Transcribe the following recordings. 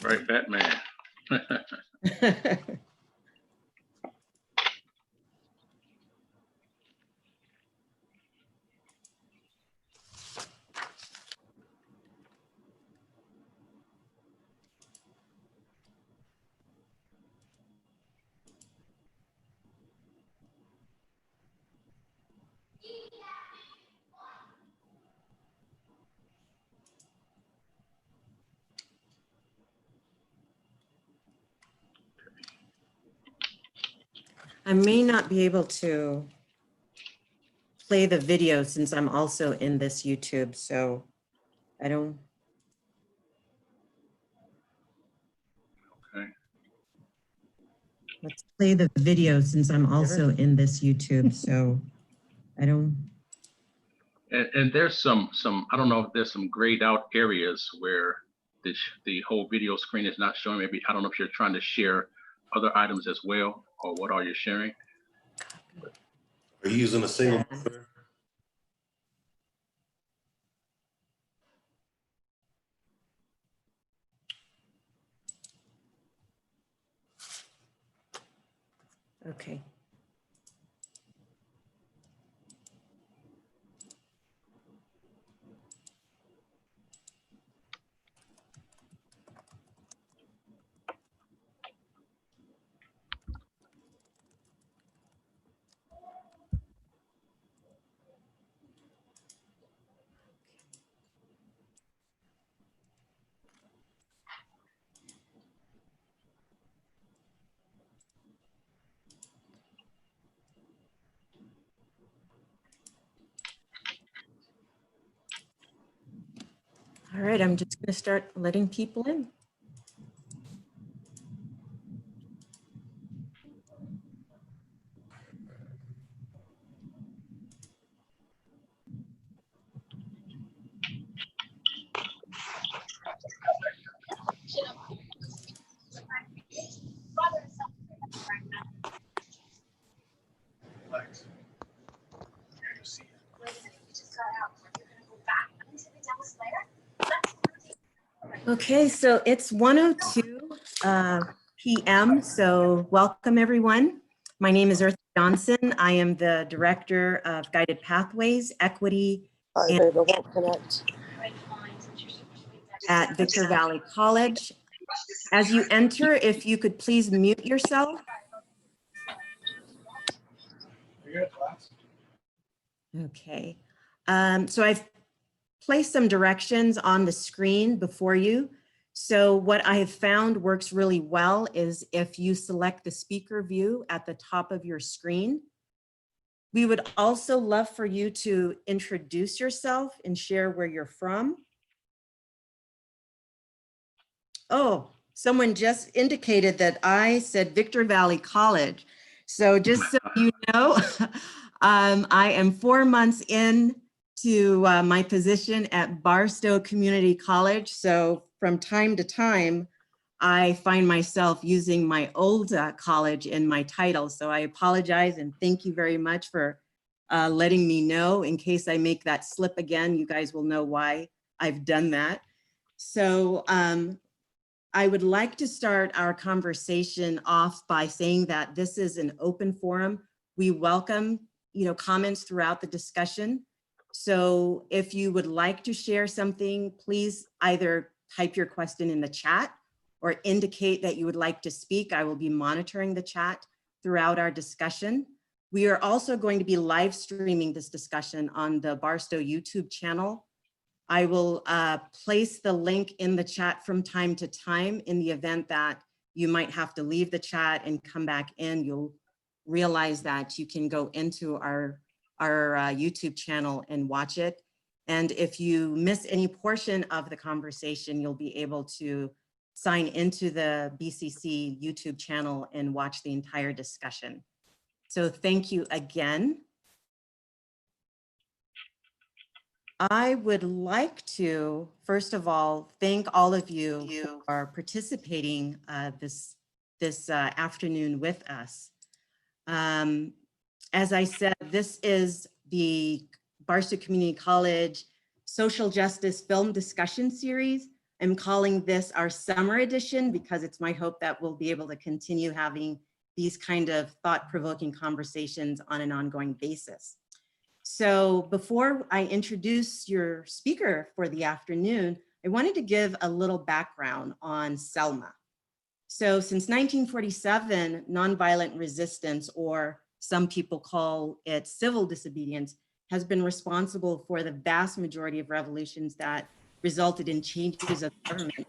right, Batman. I may not be able to play the video since I'm also in this YouTube, so I don't. Okay. Let's play the video since I'm also in this YouTube, so I don't. And there's some, I don't know if there's some grayed out areas where the whole video screen is not showing. Maybe, I don't know if you're trying to share other items as well, or what are you sharing? Are you using a single monitor? Okay. All right, I'm just going to start letting people in. Okay, so it's 1:02 p.m. So welcome everyone. My name is Earth Johnson. I am the Director of Guided Pathways, Equity, at Victor Valley College. As you enter, if you could please mute yourself. Okay, so I've placed some directions on the screen before you. So what I have found works really well is if you select the speaker view at the top of your screen. We would also love for you to introduce yourself and share where you're from. Oh, someone just indicated that I said Victor Valley College. So just so you know, I am 4 months in to my position at Barstow Community College. So from time to time, I find myself using my old college in my title. So I apologize and thank you very much for letting me know. In case I make that slip again, you guys will know why I've done that. So I would like to start our conversation off by saying that this is an open forum. We welcome, comments throughout the discussion. So if you would like to share something, please either type your question in the chat or indicate that you would like to speak. I will be monitoring the chat throughout our discussion. We are also going to be live streaming this discussion on the Barstow YouTube channel. I will place the link in the chat from time to time. In the event that you might have to leave the chat and come back in, you'll realize that you can go into our YouTube channel and watch it. And if you miss any portion of the conversation, you'll be able to sign into the BCC YouTube channel and watch the entire discussion. So thank you again. I would like to, first of all, thank all of you who are participating this afternoon with us. As I said, this is the Barstow Community College Social Justice Film Discussion Series. I'm calling this our summer edition because it's my hope that we'll be able to continue having these kind of thought-provoking conversations on an ongoing basis. So before I introduce your speaker for the afternoon, I wanted to give a little background on Selma. So since 1947, nonviolent resistance, or some people call it civil disobedience, has been responsible for the vast majority of revolutions that resulted in changes of government,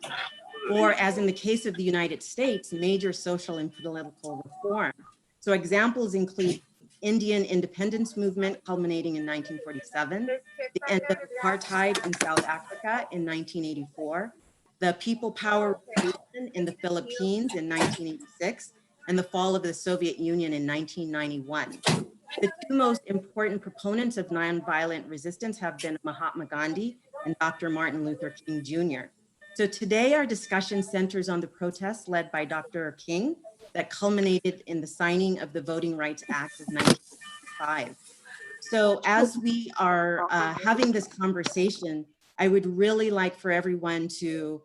or as in the case of the United States, major social and political reform. So examples include Indian independence movement culminating in 1947, the end of apartheid in South Africa in 1984, the People Power Revolution in the Philippines in 1986, and the fall of the Soviet Union in 1991. The two most important proponents of nonviolent resistance have been Mahatma Gandhi and Dr. Martin Luther King Jr. So today our discussion centers on the protests led by Dr. King that culminated in the signing of the Voting Rights Act of 1965. So as we are having this conversation, I would really like for everyone to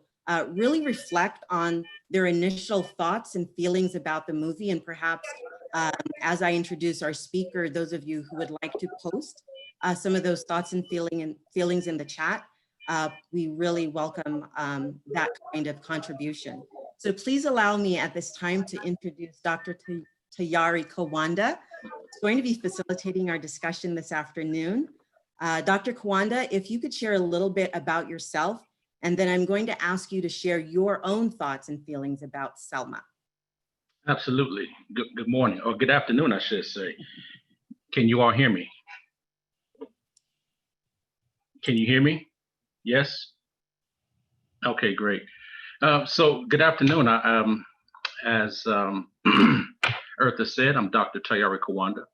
really reflect on their initial thoughts and feelings about the movie, and perhaps as I introduce our speaker, those of you who would like to post some of those thoughts and feelings in the chat, we really welcome that kind of contribution. So please allow me at this time to introduce Dr. Tanaka Wanda, who's going to be facilitating our discussion this afternoon. Dr. Kawanda, if you could share a little bit about yourself, and then I'm going to ask you to share your own thoughts and feelings about Selma. Absolutely. Good morning, or good afternoon, I should say. Can you all hear me? Can you hear me? Yes? Okay, great. So good afternoon. As Eartha said, I'm Dr. Tanaka Wanda.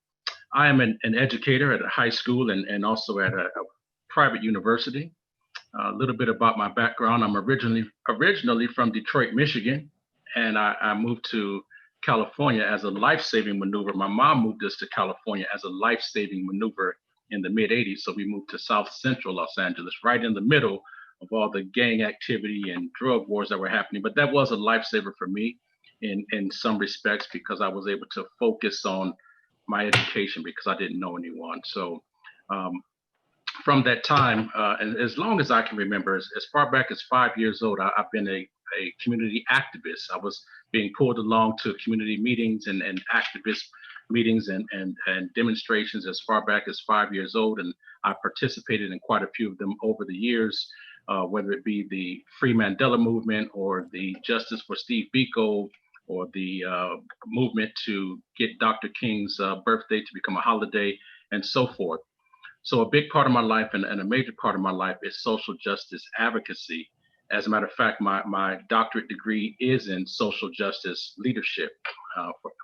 I am an educator at a high school and also at a private university. A little bit about my background. I'm originally from Detroit, Michigan, and I moved to California as a life-saving maneuver. My mom moved us to California as a life-saving maneuver in the mid-'80s. So we moved to South Central Los Angeles, right in the middle of all the gang activity and drug wars that were happening. But that was a lifesaver for me in some respects, because I was able to focus on my education because I didn't know anyone. So from that time, and as long as I can remember, as far back as 5 years old, I've been a community activist. I was being pulled along to community meetings and activist meetings and demonstrations as far back as 5 years old. And I participated in quite a few of them over the years, whether it be the Free Mandela movement or the Justice for Steve Biko, or the movement to get Dr. King's birthday to become a holiday, and so forth. So a big part of my life and a major part of my life is social justice advocacy. As a matter of fact, my doctorate degree is in social justice leadership,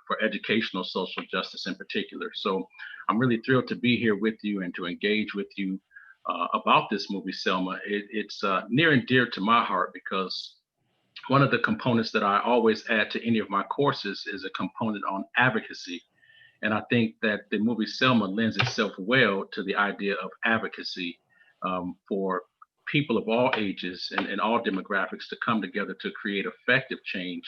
for educational social justice in particular. So I'm really thrilled to be here with you and to engage with you about this movie, Selma. It's near and dear to my heart because one of the components that I always add to any of my courses is a component on advocacy. And I think that the movie Selma lends itself well to the idea of advocacy for people of all ages and all demographics to come together to create effective change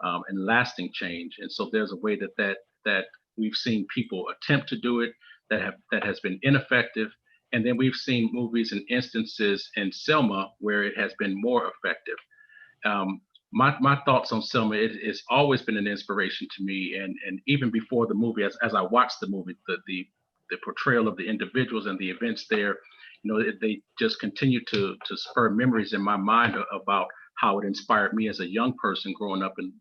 and lasting change. And so there's a way that we've seen people attempt to do it that has been ineffective. And then we've seen movies and instances in Selma where it has been more effective. My thoughts on Selma, it's always been an inspiration to me. And even before the movie, as I watched the movie, the portrayal of the individuals and the events there, they just continue to spur memories in my mind about how it inspired me as a young person growing up in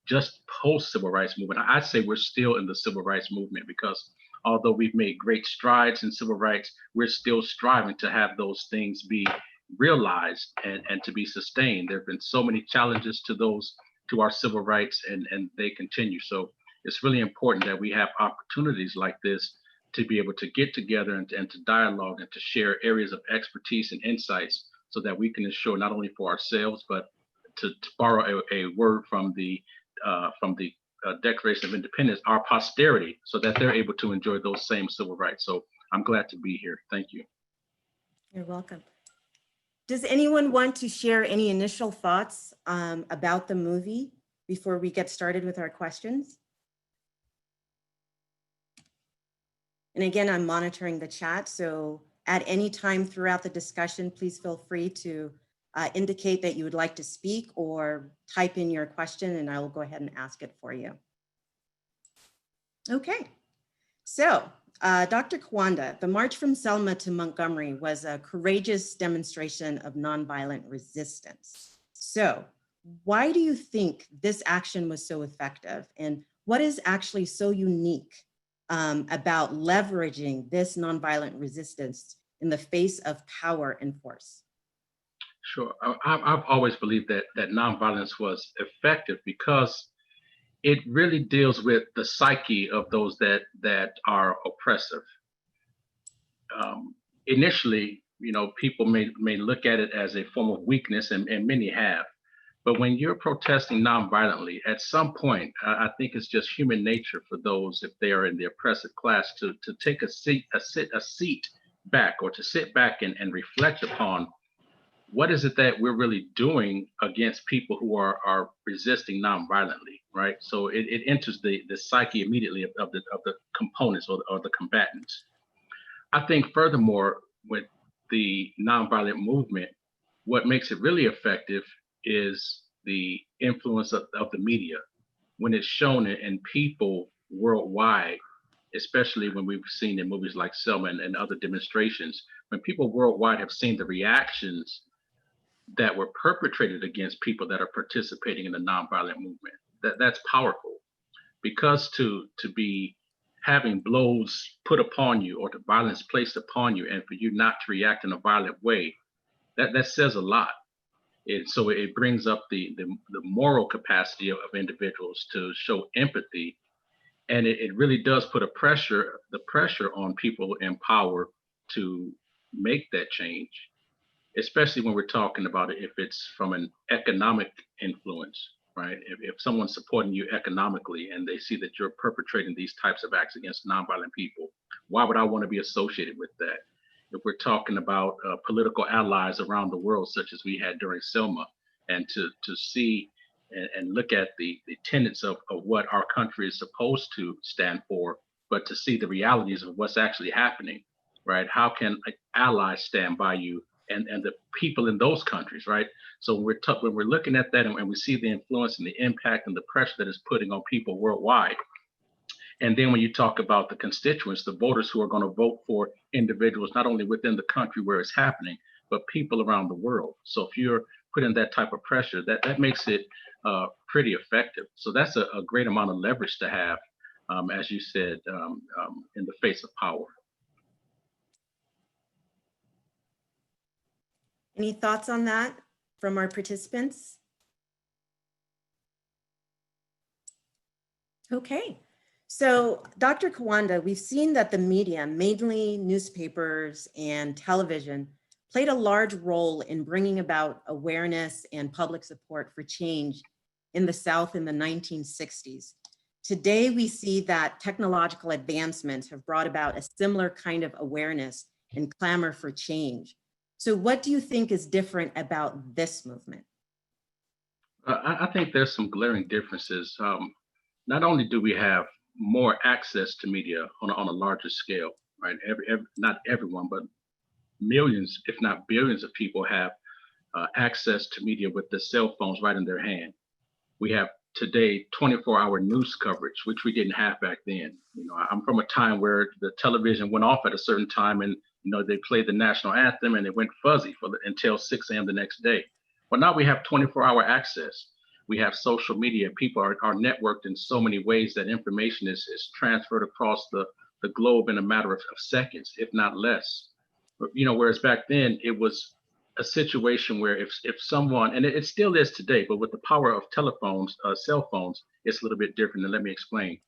just post civil rights movement. I'd say we're still in the civil rights movement because although we've made great strides in civil rights, we're still striving to have those things be realized and to be sustained. There have been so many challenges to our civil rights, and they continue. So it's really important that we have opportunities like this to be able to get together and to dialogue and to share areas of expertise and insights so that we can ensure not only for ourselves, but to borrow a word from the Declaration of Independence, our posterity, so that they're able to enjoy those same civil rights. So I'm glad to be here. Thank you. You're welcome. Does anyone want to share any initial thoughts about the movie before we get started with our questions? And again, I'm monitoring the chat, so at any time throughout the discussion, please feel free to indicate that you would like to speak or type in your question and I will go ahead and ask it for you. Okay, so Dr. Kawanda, the March from Selma to Montgomery was a courageous demonstration of nonviolent resistance. So why do you think this action was so effective? And what is actually so unique about leveraging this nonviolent resistance in the face of power and force? Sure. I've always believed that nonviolence was effective because it really deals with the psyche of those that are oppressive. Initially, people may look at it as a form of weakness, and many have. But when you're protesting nonviolently, at some point, I think it's just human nature for those, if they are in the oppressive class, to take a seat back, or to sit back and reflect upon what is it that we're really doing against people who are resisting nonviolently, right? So it enters the psyche immediately of the components or the combatants. I think furthermore, with the nonviolent movement, what makes it really effective is the influence of the media. When it's shown in people worldwide, especially when we've seen in movies like Selma and other demonstrations, when people worldwide have seen the reactions that were perpetrated against people that are participating in the nonviolent movement, that's powerful. Because to be having blows put upon you or the violence placed upon you, and for you not to react in a violent way, that says a lot. So it brings up the moral capacity of individuals to show empathy, and it really does put the pressure on people in power to make that change, especially when we're talking about it if it's from an economic influence, right? If someone's supporting you economically and they see that you're perpetrating these types of acts against nonviolent people, why would I want to be associated with that? If we're talking about political allies around the world, such as we had during Selma, and to see and look at the tenets of what our country is supposed to stand for, but to see the realities of what's actually happening, right? How can allies stand by you and the people in those countries, right? So when we're looking at that and we see the influence and the impact and the pressure that it's putting on people worldwide, and then when you talk about the constituents, the voters who are going to vote for individuals, not only within the country where it's happening, but people around the world. So if you're putting that type of pressure, that makes it pretty effective. So that's a great amount of leverage to have, as you said, in the face of power. Any thoughts on that from our participants? Okay, so Dr. Kawanda, we've seen that the media, mainly newspapers and television, played a large role in bringing about awareness and public support for change in the South in the 1960s. Today, we see that technological advancements have brought about a similar kind of awareness and clamor for change. So what do you think is different about this movement? I think there's some glaring differences. Not only do we have more access to media on a larger scale, right? Not everyone, but millions, if not billions of people have access to media with the cell phones right in their hand. We have today 24-hour news coverage, which we didn't have back then. I'm from a time where the television went off at a certain time and they played the national anthem and it went fuzzy until 6 a.m. the next day. But now we have 24-hour access. We have social media. People are networked in so many ways that information is transferred across the globe in a matter of seconds, if not less. Whereas back then it was a situation where if someone, and it still is today, but with the power of telephones, cell phones, it's a little bit different. And let me explain.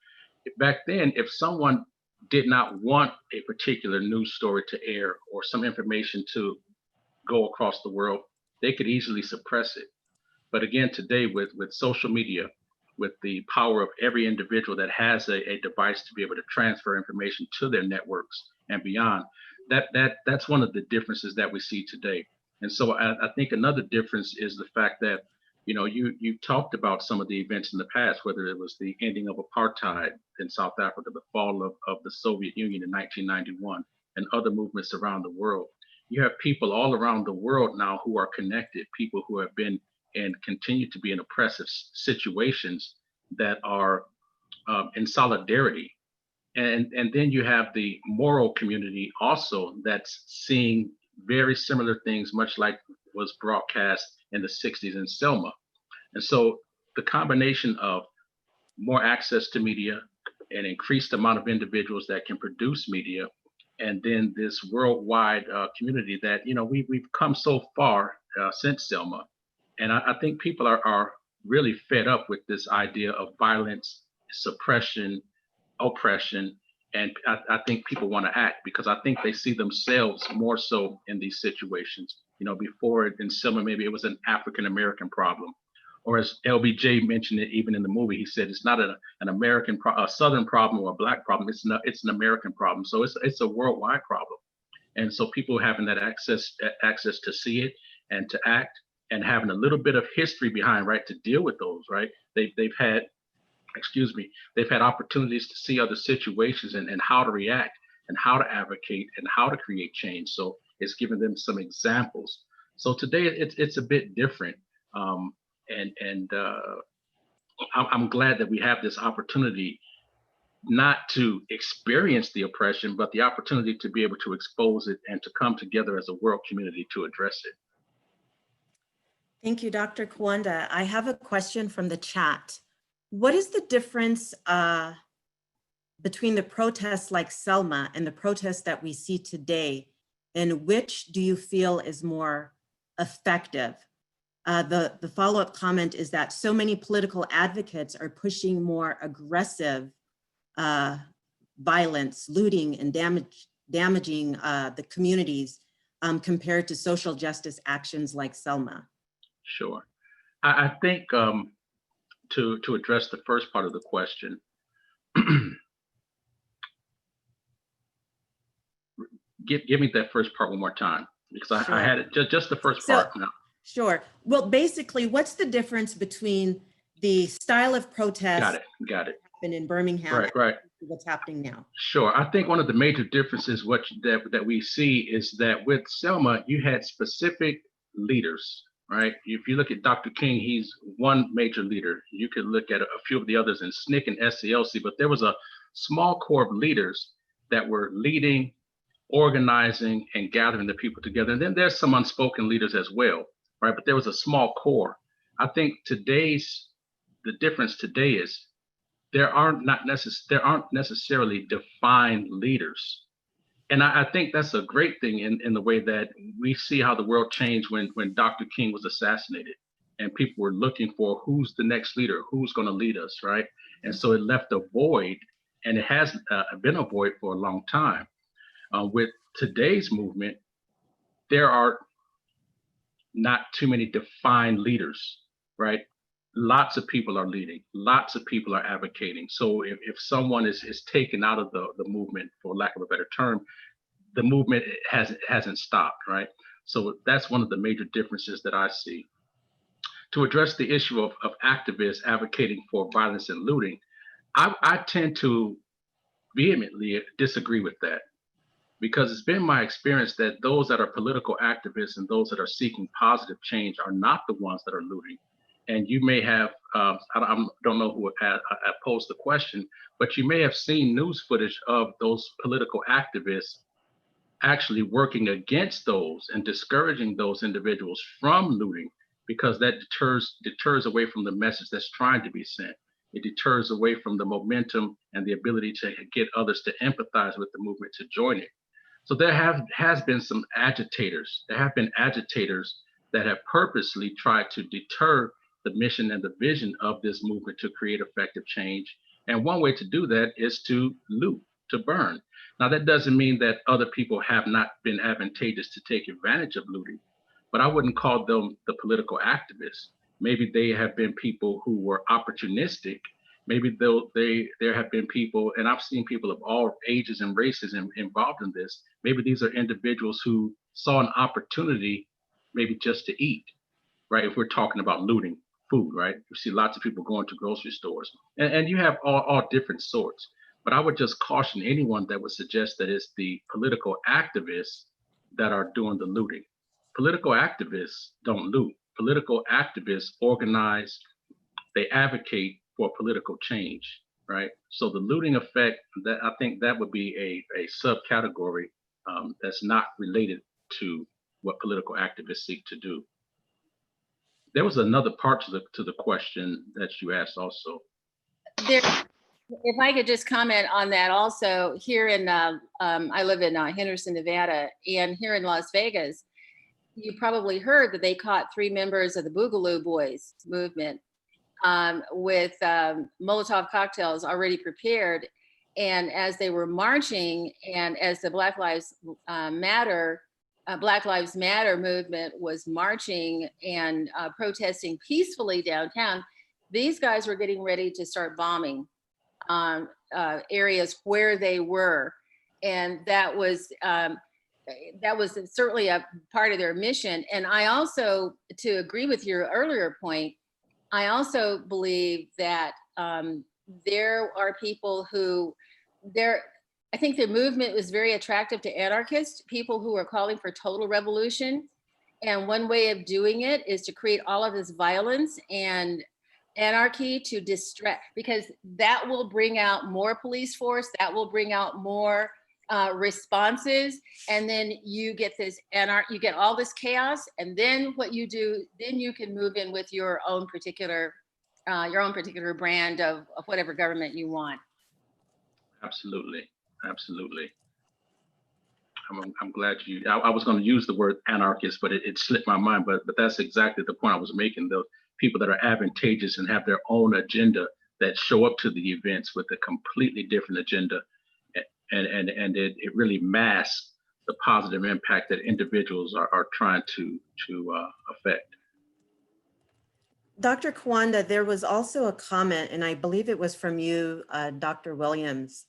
Back then, if someone did not want a particular news story to air or some information to go across the world, they could easily suppress it. But again, today with social media, with the power of every individual that has a device to be able to transfer information to their networks and beyond, that's one of the differences that we see today. And so I think another difference is the fact that, you talked about some of the events in the past, whether it was the ending of apartheid in South Africa, the fall of the Soviet Union in 1991, and other movements around the world. You have people all around the world now who are connected, people who have been and continue to be in oppressive situations that are in solidarity. And then you have the moral community also that's seeing very similar things, much like was broadcast in the 60s in Selma. And so the combination of more access to media, an increased amount of individuals that can produce media, and then this worldwide community that, we've come so far since Selma. And I think people are really fed up with this idea of violence, suppression, oppression. And I think people want to act because I think they see themselves more so in these situations. Before in Selma, maybe it was an African American problem. Or as LBJ mentioned it even in the movie, he said it's not an American, a Southern problem or a Black problem. It's an American problem. So it's a worldwide problem. And so people having that access to see it and to act and having a little bit of history behind, right, to deal with those, right? They've had they've had opportunities to see other situations and how to react and how to advocate and how to create change. So it's given them some examples. So today it's a bit different. And I'm glad that we have this opportunity not to experience the oppression, but the opportunity to be able to expose it and to come together as a world community to address it. Thank you, Dr. Kawanda. I have a question from the chat. What is the difference between the protests like Selma and the protests that we see today? And which do you feel is more effective? The follow-up comment is that so many political advocates are pushing more aggressive violence, looting, and damaging the communities compared to social justice actions like Selma. Sure. I think to address the first part of the question, give me that first part one more time, because Sure. I had it just the first part. No. Sure. Well, basically, what's the difference between the style of protest Got it. in Birmingham Right. and what's happening now? Sure. I think one of the major differences that we see is that with Selma, you had specific leaders, right? If you look at Dr. King, he's one major leader. You could look at a few of the others in SNCC and SCLC, but there was a small core of leaders that were leading, organizing, and gathering the people together. And then there's some unspoken leaders as well, right? But there was a small core. I think the difference today is there aren't necessarily defined leaders. And I think that's a great thing in the way that we see how the world changed when Dr. King was assassinated and people were looking for who's the next leader, who's going to lead us, right? And so it left a void, and it has been a void for a long time. With today's movement, there are not too many defined leaders, right? Lots of people are leading, lots of people are advocating. So if someone is taken out of the movement, for lack of a better term, the movement hasn't stopped, right? So that's one of the major differences that I see. To address the issue of activists advocating for violence and looting, I tend to vehemently disagree with that, because it's been my experience that those that are political activists and those that are seeking positive change are not the ones that are looting. And you may have, I don't know who posed the question, but you may have seen news footage of those political activists actually working against those and discouraging those individuals from looting, because that deters away from the message that's trying to be sent. It deters away from the momentum and the ability to get others to empathize with the movement, to join it. So there has been some agitators. There have been agitators that have purposely tried to deter the mission and the vision of this movement to create effective change. And one way to do that is to loot, to burn. Now, that doesn't mean that other people have not been advantageous to take advantage of looting, but I wouldn't call them the political activists. Maybe they have been people who were opportunistic. Maybe there have been people, and I've seen people of all ages and races involved in this. Maybe these are individuals who saw an opportunity maybe just to eat, right? If we're talking about looting food, right? You see lots of people going to grocery stores, and you have all different sorts. But I would just caution anyone that would suggest that it's the political activists that are doing the looting. Political activists don't loot. Political activists organize, they advocate for political change, right? So the looting effect, that I think that would be a subcategory that's not related to what political activists seek to do. There was another part to the question that you asked also. There, if I could just comment on that also, here in, I live in Henderson, Nevada, and here in Las Vegas, you probably heard that they caught 3 members of the Boogaloo Boys movement with Molotov cocktails already prepared. And as they were marching, and as the Black Lives Matter movement was marching and protesting peacefully downtown, these guys were getting ready to start bombing areas where they were. And that was certainly a part of their mission. And I also, to agree with your earlier point, I also believe that there are people who, I think the movement was very attractive to anarchists, people who are calling for total revolution. And one way of doing it is to create all of this violence and anarchy to distract, because that will bring out more police force, that will bring out more responses, and then you get this you get all this chaos, and then what you do, then you can move in with your own particular brand of whatever government you want. Absolutely, absolutely. I'm glad you. I was going to use the word anarchist, but it slipped my mind. But that's exactly the point I was making. Those people that are advantageous and have their own agenda that show up to the events with a completely different agenda, and it really masks the positive impact that individuals are trying to affect. Dr. Kwanda, there was also a comment, and I believe it was from you, Dr. Williams,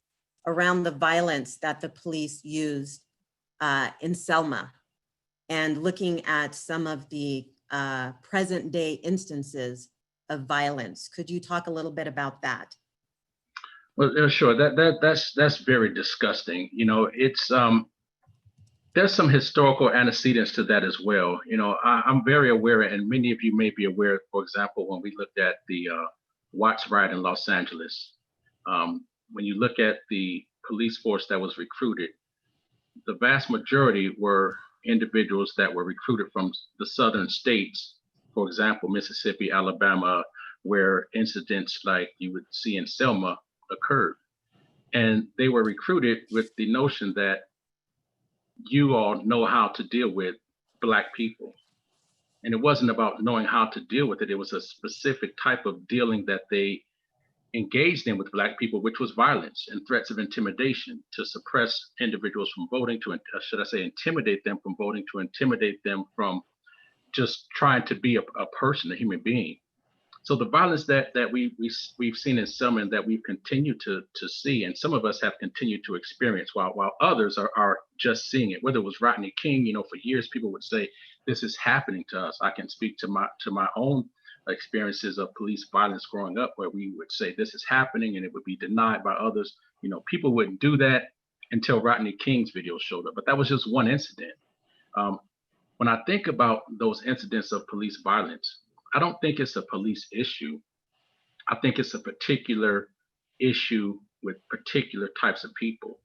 around the violence that the police used in Selma, and looking at some of the present day instances of violence. Could you talk a little bit about that? Well, sure. That's very disgusting. You know, it's there's some historical antecedents to that as well. You know, I'm very aware, and many of you may be aware, for example, when we looked at the Watts riot in Los Angeles, when you look at the police force that was recruited, the vast majority were individuals that were recruited from the southern states, for example, Mississippi, Alabama, where incidents like you would see in Selma occurred. And they were recruited with the notion that you all know how to deal with Black people. And it wasn't about knowing how to deal with it. It was a specific type of dealing that they engaged in with Black people, which was violence and threats of intimidation to suppress individuals from voting, to, should I say, intimidate them from voting, to intimidate them from just trying to be a person, a human being. So the violence that we've seen in Selma and that we've continued to see, and some of us have continued to experience, while others are just seeing it. Whether it was Rodney King, you know, for years people would say this is happening to us. I can speak to my own experiences of police violence growing up, where we would say this is happening and it would be denied by others. You know, people wouldn't do that until Rodney King's video showed up, but that was just one incident. When I think about those incidents of police violence, I don't think it's a police issue. I think it's a particular issue with particular types of people.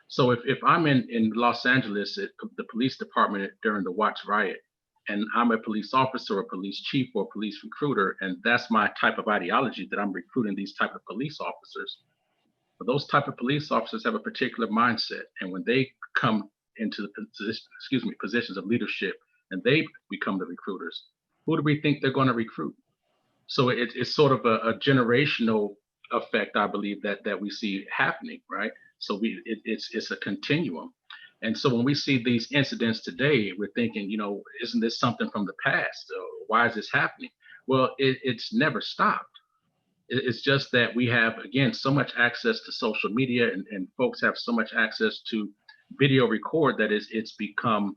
So if I'm in Los Angeles at the police department during the Watts riot, and I'm a police officer or police chief or police recruiter, and that's my type of ideology, that I'm recruiting these type of police officers, but those type of police officers have a particular mindset. And when they come into the positions of leadership and they become the recruiters, who do we think they're going to recruit? So it's sort of a generational effect, I believe, that we see happening, right? So it's a continuum. And so when we see these incidents today, we're thinking, you know, isn't this something from the past? Why is this happening? Well, it's never stopped. It's just that we have, again, so much access to social media, and folks have so much access to video record that it's become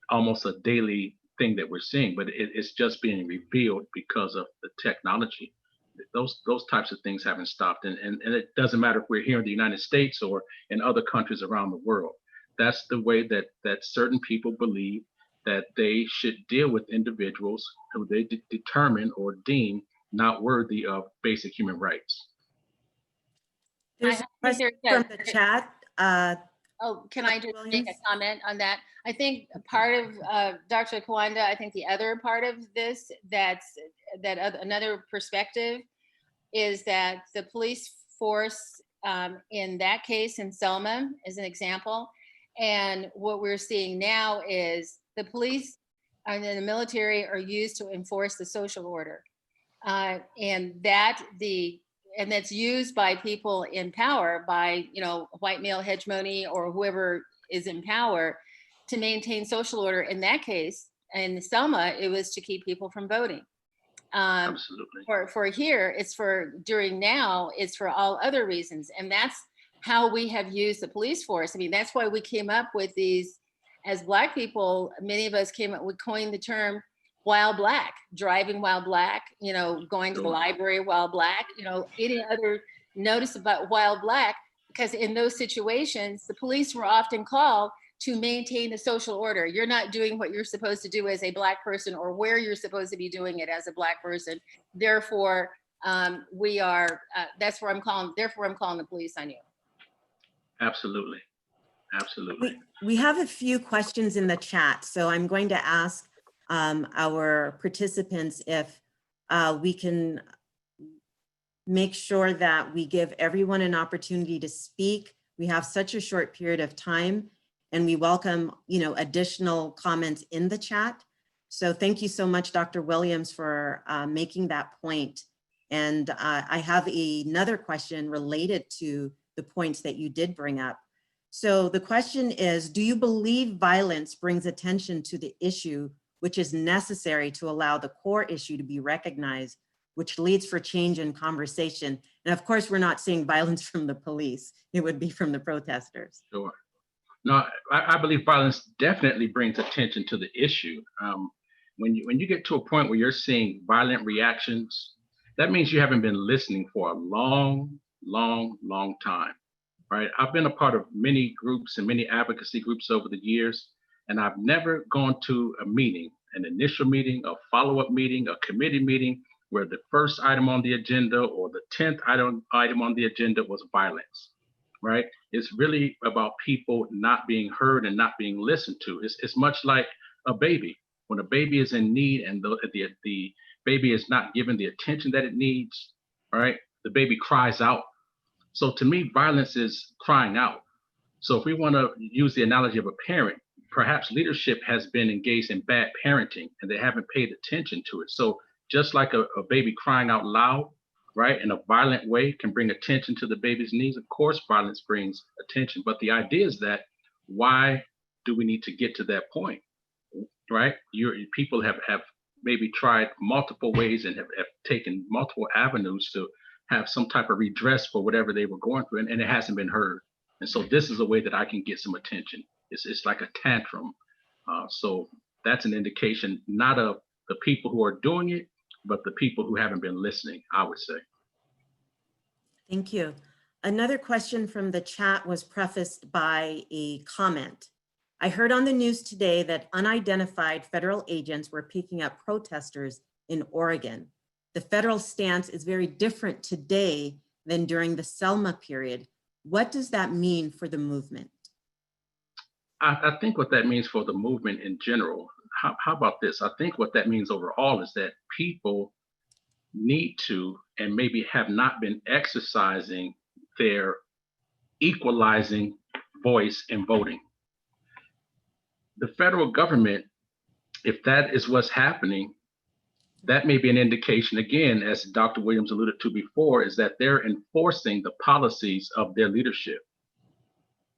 almost a daily thing that we're seeing, but it's just being revealed because of the technology. Those types of things haven't stopped, and it doesn't matter if we're here in the United States or in other countries around the world. That's the way that certain people believe that they should deal with individuals who they determine or deem not worthy of basic human rights. There's a I think question from the chat. Oh, can I just make a Williams? comment on that? I think part of Dr. Kawanda, I think the other part of this another perspective is that the police force in that case in Selma is an example. And what we're seeing now is the police and the military are used to enforce the social order. And that's used by people in power, by white male hegemony or whoever is in power to maintain social order. In that case, in Selma, it was to keep people from voting. Absolutely. For here, it's for all other reasons. And that's how we have used the police force. I mean, that's why we came up with these, as Black people, many of us we coined the term while Black, driving while Black, going to the library while Black, any other notice about while Black, because in those situations, the police were often called to maintain the social order. You're not doing what you're supposed to do as a Black person or where you're supposed to be doing it as a Black person. Therefore, that's where I'm calling the police on you. Absolutely. Absolutely. We have a few questions in the chat, so I'm going to ask our participants if we can make sure that we give everyone an opportunity to speak. We have such a short period of time, and we welcome, additional comments in the chat. So thank you so much, Dr. Williams, for making that point. And I have another question related to the points that you did bring up. So the question is, do you believe violence brings attention to the issue which is necessary to allow the core issue to be recognized, which leads for change in conversation? And of course, we're not seeing violence from the police. It would be from the protesters. Sure. No, I believe violence definitely brings attention to the issue. When you get to a point where you're seeing violent reactions, that means you haven't been listening for a long time, right? I've been a part of many groups and many advocacy groups over the years, and I've never gone to a meeting, an initial meeting, a follow-up meeting, a committee meeting, where the first item on the agenda or the 10th item on the agenda was violence, right? It's really about people not being heard and not being listened to. It's much like a baby. When a baby is in need and the baby is not given the attention that it needs, right? The baby cries out. So to me, violence is crying out. So if we want to use the analogy of a parent, perhaps leadership has been engaged in bad parenting and they haven't paid attention to it. So just like a baby crying out loud, right, in a violent way can bring attention to the baby's needs. Of course, violence brings attention, but the idea is that why do we need to get to that point, right? People have maybe tried multiple ways and have taken multiple avenues to have some type of redress for whatever they were going through, and it hasn't been heard. And so this is a way that I can get some attention. It's like a tantrum. So that's an indication, not of the people who are doing it, but the people who haven't been listening, I would say. Thank you. Another question from the chat was prefaced by a comment. I heard on the news today that unidentified federal agents were picking up protesters in Oregon. The federal stance is very different today than during the Selma period. What does that mean for the movement? I think what that means for the movement in general, how about this? I think what that means overall is that people need to, and maybe have not been exercising their equalizing voice in voting. The federal government, if that is what's happening, that may be an indication, again, as Dr. Williams alluded to before, is that they're enforcing the policies of their leadership.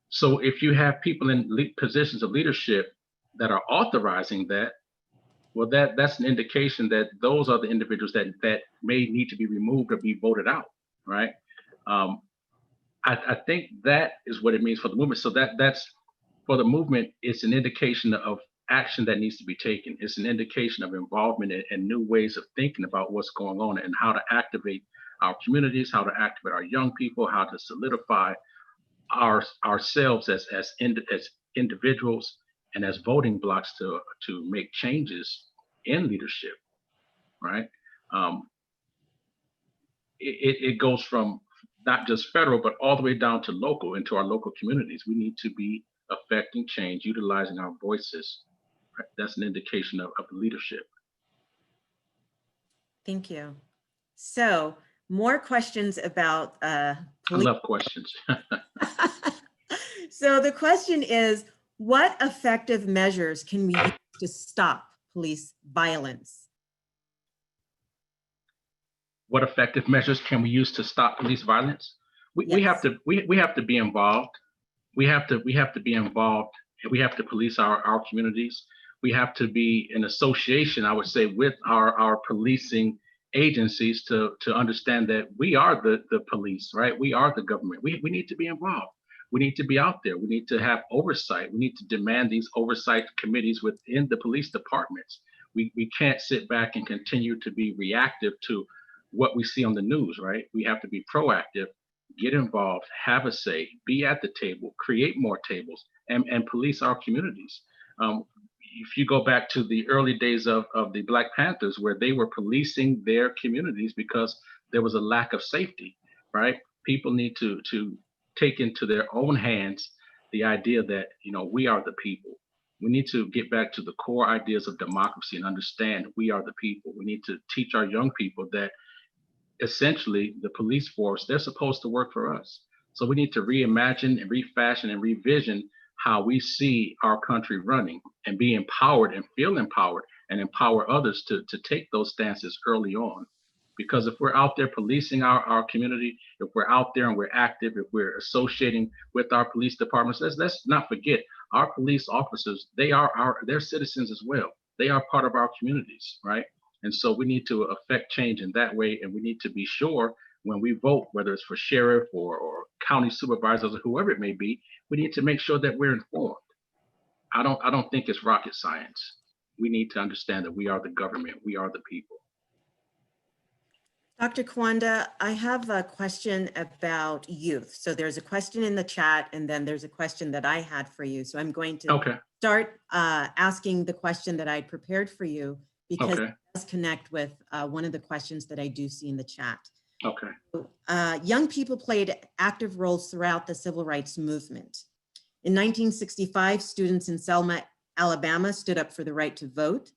So if you have people in positions of leadership that are authorizing that, well, that's an indication that those are the individuals that may need to be removed or be voted out, right? I think that is what it means for the movement. So that's for the movement, it's an indication of action that needs to be taken. It's an indication of involvement and new ways of thinking about what's going on and how to activate our communities, how to activate our young people, how to solidify ourselves as individuals and as voting blocks to make changes in leadership, right? Um, it goes from not just federal, but all the way down to local, into our local communities. We need to be affecting change, utilizing our voices. Right? That's an indication of leadership. Thank you. So more questions about I police. love questions. So the question is, what effective measures can we use to stop police violence? What effective measures can we use to stop police violence? We have Yes. to we have to be involved. We have to be involved, and we have to police our communities. We have to be in association, I would say, with our policing agencies to understand that we are the police, right? We are the government. We need to be involved. We need to be out there. We need to have oversight. We need to demand these oversight committees within the police departments. We can't sit back and continue to be reactive to what we see on the news, right? We have to be proactive, get involved, have a say, be at the table, create more tables, and police our communities. Um, if you go back to the early days of the Black Panthers, where they were policing their communities because there was a lack of safety, right? People need to take into their own hands the idea that, we are the people. We need to get back to the core ideas of democracy and understand we are the people. We need to teach our young people that essentially the police force, they're supposed to work for us. So we need to reimagine and refashion and revision how we see our country running and be empowered and feel empowered and empower others to take those stances early on. Because if we're out there policing our community, if we're out there and we're active, if we're associating with our police departments, let's not forget our police officers, they're citizens as well. They are part of our communities, right? And so we need to affect change in that way. And we need to be sure when we vote, whether it's for sheriff or county supervisors or whoever it may be, we need to make sure that we're informed. I don't think it's rocket science. We need to understand that we are the government. We are the people. Dr. Kwanda, I have a question about youth. So there's a question in the chat, and then there's a question that I had for you. So I'm going to Okay. start asking the question that I prepared for you, because Okay. it does connect with one of the questions that I do see in the chat. Okay. Young people played active roles throughout the civil rights movement. In 1965, students in Selma, Alabama stood up for the right to vote.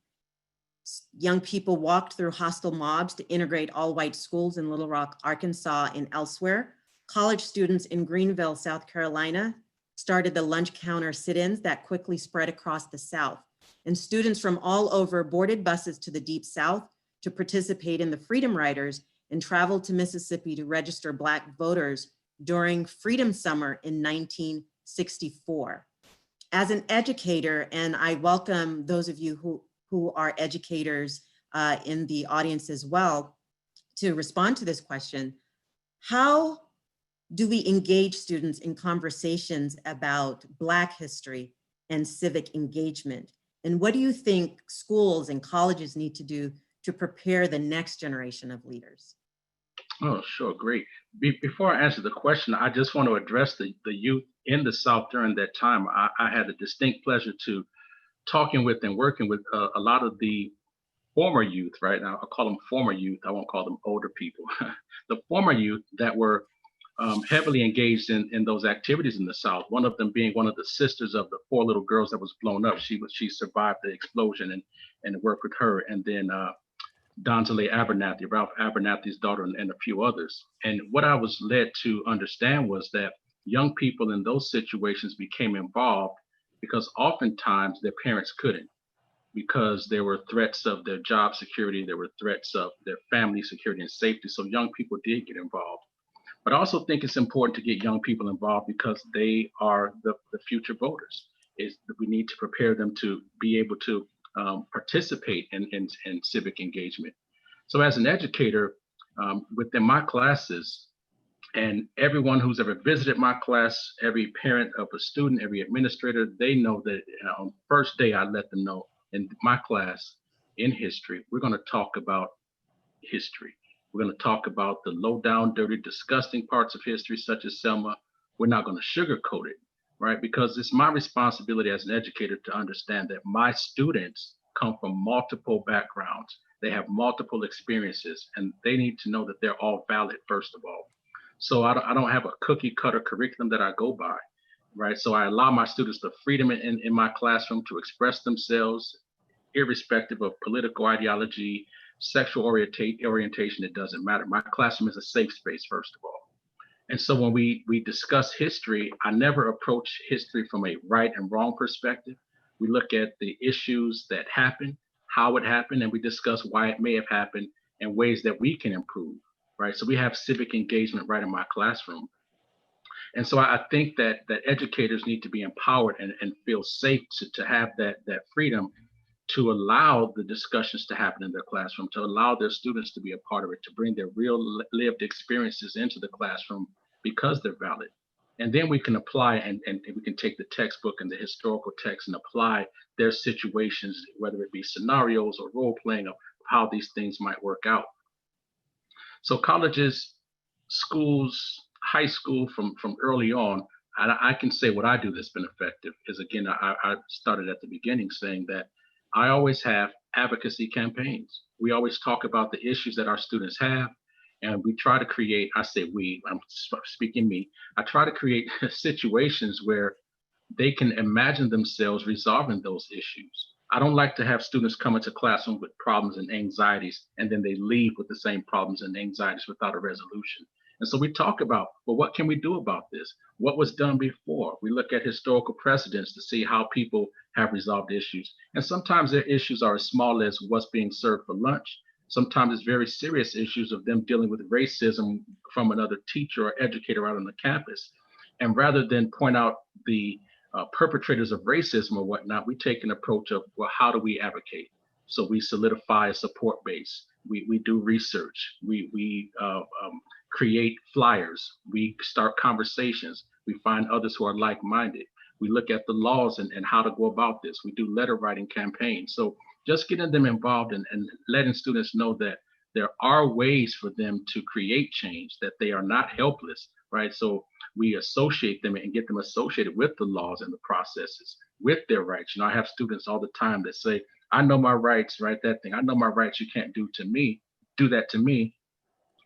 Young people walked through hostile mobs to integrate all white schools in Little Rock, Arkansas, and elsewhere. College students in Greenville, South Carolina, started the lunch counter sit-ins that quickly spread across the South. And students from all over boarded buses to the Deep South to participate in the Freedom Riders and traveled to Mississippi to register Black voters during Freedom Summer in 1964. As an educator, and I welcome those of you who are educators in the audience as well, to respond to this question, how do we engage students in conversations about Black history and civic engagement? And what do you think schools and colleges need to do to prepare the next generation of leaders? Oh, sure. Great. Before I answer the question, I just want to address the youth in the South during that time. I had the distinct pleasure to talking with and working with a lot of the former youth, right? Now, I'll call them former youth. I won't call them older people. The former youth that were heavily engaged in those activities in the South. One of them being one of the sisters of the 4 little girls that was blown up. She survived the explosion and worked with her. And then Donzale Abernathy, Ralph Abernathy's daughter, and a few others. And what I was led to understand was that young people in those situations became involved because oftentimes their parents couldn't, because there were threats of their job security, there were threats of their family security and safety. So young people did get involved. But I also think it's important to get young people involved because they are the future voters. We need to prepare them to be able to participate in civic engagement. So as an educator, within my classes, And everyone who's ever visited my class, every parent of a student, every administrator, they know that on first day I let them know in my class in history, we're going to talk about history. We're going to talk about the low down, dirty, disgusting parts of history, such as Selma. We're not going to sugarcoat it, right? Because it's my responsibility as an educator to understand that my students come from multiple backgrounds. They have multiple experiences, and they need to know that they're all valid, first of all. So I don't have a cookie cutter curriculum that I go by, right? So I allow my students the freedom in my classroom to express themselves, irrespective of political ideology, sexual orientation, it doesn't matter. My classroom is a safe space, first of all. And so when we discuss history, I never approach history from a right and wrong perspective. We look at the issues that happened, how it happened, and we discuss why it may have happened and ways that we can improve, right? So we have civic engagement right in my classroom. And so I think that educators need to be empowered and feel safe to have that freedom to allow the discussions to happen in their classroom, to allow their students to be a part of it, to bring their real lived experiences into the classroom because they're valid. And then we can apply and we can take the textbook and the historical text and apply their situations, whether it be scenarios or role playing of how these things might work out. So colleges, schools, high school from early on, I can say what I do that's been effective is, again, I started at the beginning saying that I always have advocacy campaigns. We always talk about the issues that our students have, and we try to create, I say we, I'm speaking me, I try to create situations where they can imagine themselves resolving those issues. I don't like to have students come into classroom with problems and anxieties, and then they leave with the same problems and anxieties without a resolution. And so we talk about, well, what can we do about this? What was done before? We look at historical precedents to see how people have resolved issues. And sometimes their issues are as small as what's being served for lunch. Sometimes it's very serious issues of them dealing with racism from another teacher or educator out on the campus. And rather than point out the perpetrators of racism or whatnot, we take an approach of, well, how do we advocate? So we solidify a support base. We do research. We create flyers. We start conversations. We find others who are like-minded. We look at the laws and how to go about this. We do letter writing campaigns. So just getting them involved and letting students know that there are ways for them to create change, that they are not helpless, right? So we associate them and get them associated with the laws and the processes, with their rights. You know, I have students all the time that say, I know my rights, right? That thing, I know my rights, you can't do that to me.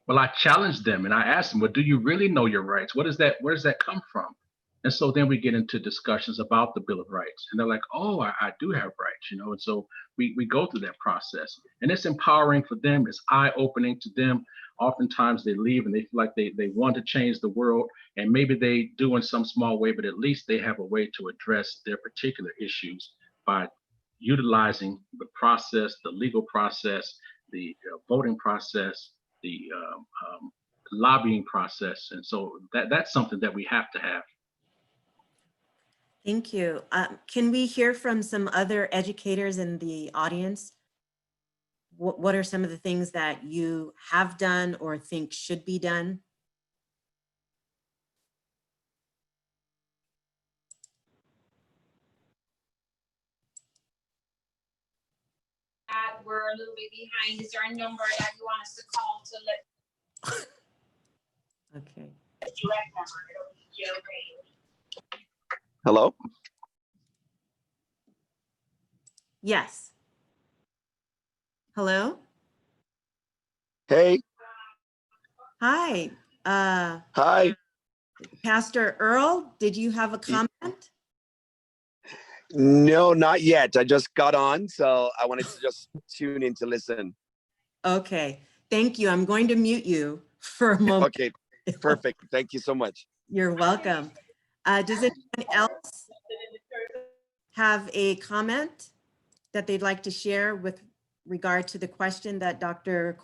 Well, I challenge them and I ask them, well, do you really know your rights? What is that? Where does that come from? And so then we get into discussions about the Bill of Rights. And they're like, oh, I do have rights, you know? And so we go through that process. And it's empowering for them. It's eye-opening to them. Oftentimes they leave and they feel like they want to change the world. And maybe they do in some small way, but at least they have a way to address their particular issues by utilizing the process, the legal process, the voting process, the lobbying process. And so that's something that we have to have. Thank you. Can we hear from some other educators in the audience? What are some of the things that you have done or think should be done? We're a little bit behind. Is there a number that you want us to call to let Okay. the direct number? It'll be okay. Hello? Yes. Hello? Hey, Hi. hi. Pastor Earl, did you have a comment? No, not yet. I just got on, so I wanted to just tune in to listen. Okay. Thank you. I'm going to mute you for a moment. Okay, perfect. Thank you so much. You're welcome. Does anyone else have a comment that they'd like to share with regard to the question that Dr.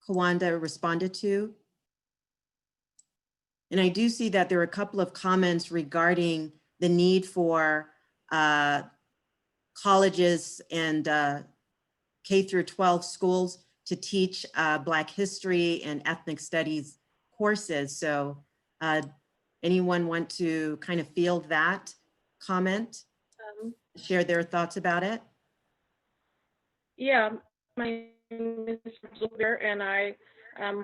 Kawanda responded to? And I do see that there are a couple of comments regarding the need for colleges and K through 12 schools to teach Black history and ethnic studies courses. So anyone want to kind of field that comment, share their thoughts about it? Yeah, my name is Zubair, and I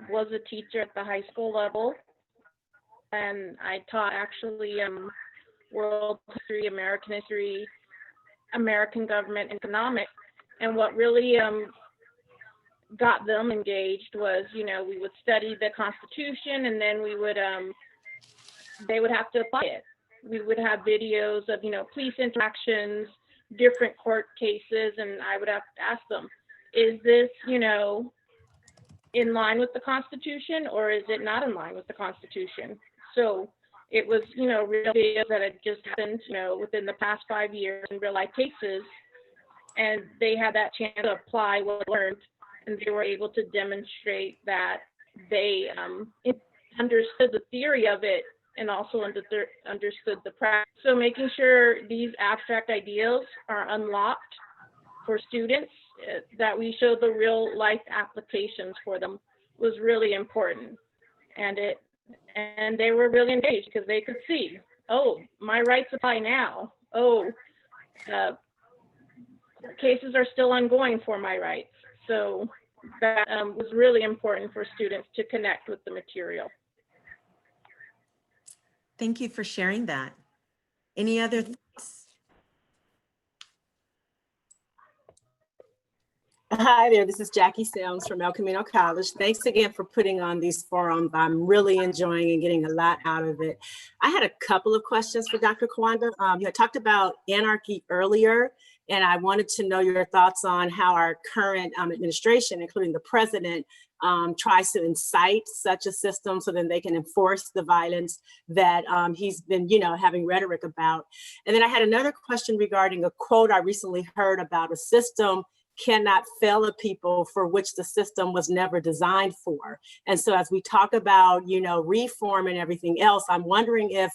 was a teacher at the high school level, and I taught actually world history, American history, American government, economics. And what really got them engaged was, you know, we would study the Constitution, and then we would they would have to apply it. We would have videos of, you know, police interactions, different court cases, and I would have to ask them, is this, you know, in line with the Constitution, or is it not in line with the Constitution? So it was, you know, real videos that had just happened, you know, within the past 5 years in real life cases, and they had that chance to apply what they learned, and they were able to demonstrate that they understood the theory of it and also understood the practice. So making sure these abstract ideas are unlocked for students, that we show the real life applications for them, was really important. And they were really engaged because they could see, oh, my rights apply now. Oh, cases are still ongoing for my rights. So that was really important for students to connect with the material. Thank you for sharing that. Any other thoughts? Hi there, this is Jackie Sims from El Camino College. Thanks again for putting on these forums. I'm really enjoying and getting a lot out of it. I had a couple of questions for Dr. Kawanda. You had talked about anarchy earlier, and I wanted to know your thoughts on how our current administration, including the president, tries to incite such a system so then they can enforce the violence that he's been, you know, having rhetoric about. And then I had another question regarding a quote I recently heard about: a system cannot fail a people for which the system was never designed for. And so as we talk about, you know, reform and everything else, I'm wondering if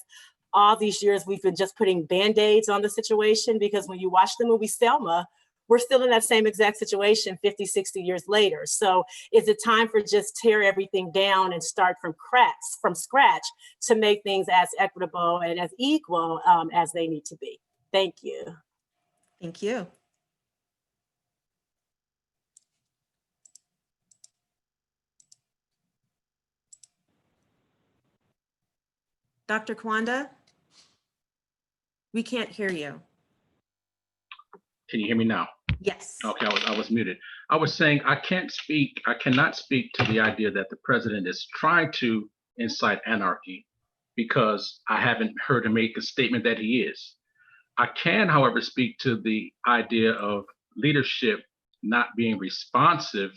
all these years we've been just putting Band-Aids on the situation, because when you watch the movie Selma, we're still in that same exact situation 50, 60 years later. So is it time for just tear everything down and start from scratch to make things as equitable and as equal as they need to be? Thank you. Thank you. Dr. Kawanda, we can't hear you. Can you hear me now? Yes. Okay, I was muted. I was saying I cannot speak to the idea that the president is trying to incite anarchy, because I haven't heard him make a statement that he is. I can, however, speak to the idea of leadership not being responsive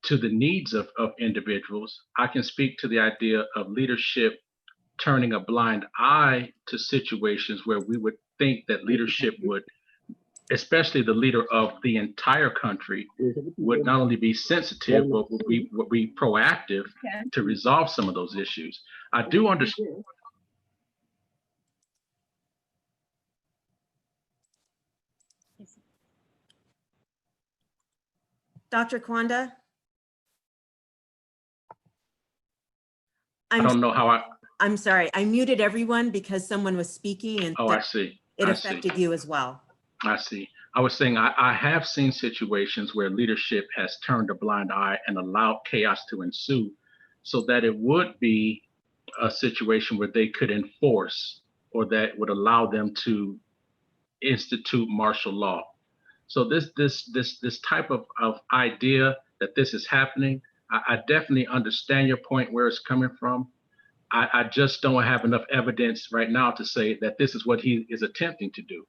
to the needs of individuals. I can speak to the idea of leadership turning a blind eye to situations where we would think that leadership would, especially the leader of the entire country, would not only be sensitive, but would be proactive to resolve some of those issues. I do understand. Dr. Kawanda? I don't know how I'm sorry, I muted everyone because someone was speaking, and I see. it affected you as well. I see. I was saying I have seen situations where leadership has turned a blind eye and allowed chaos to ensue, so that it would be a situation where they could enforce, or that would allow them to institute martial law. So this type of idea that this is happening, I definitely understand your point where it's coming from. I just don't have enough evidence right now to say that this is what he is attempting to do.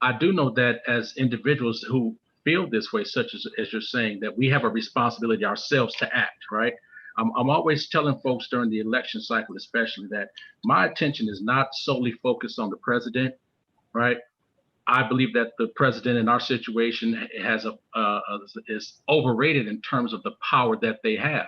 I do know that as individuals who feel this way, such as you're saying, that we have a responsibility ourselves to act, right? I'm always telling folks during the election cycle, especially, that my attention is not solely focused on the president, right? I believe that the president in our situation is overrated in terms of the power that they have.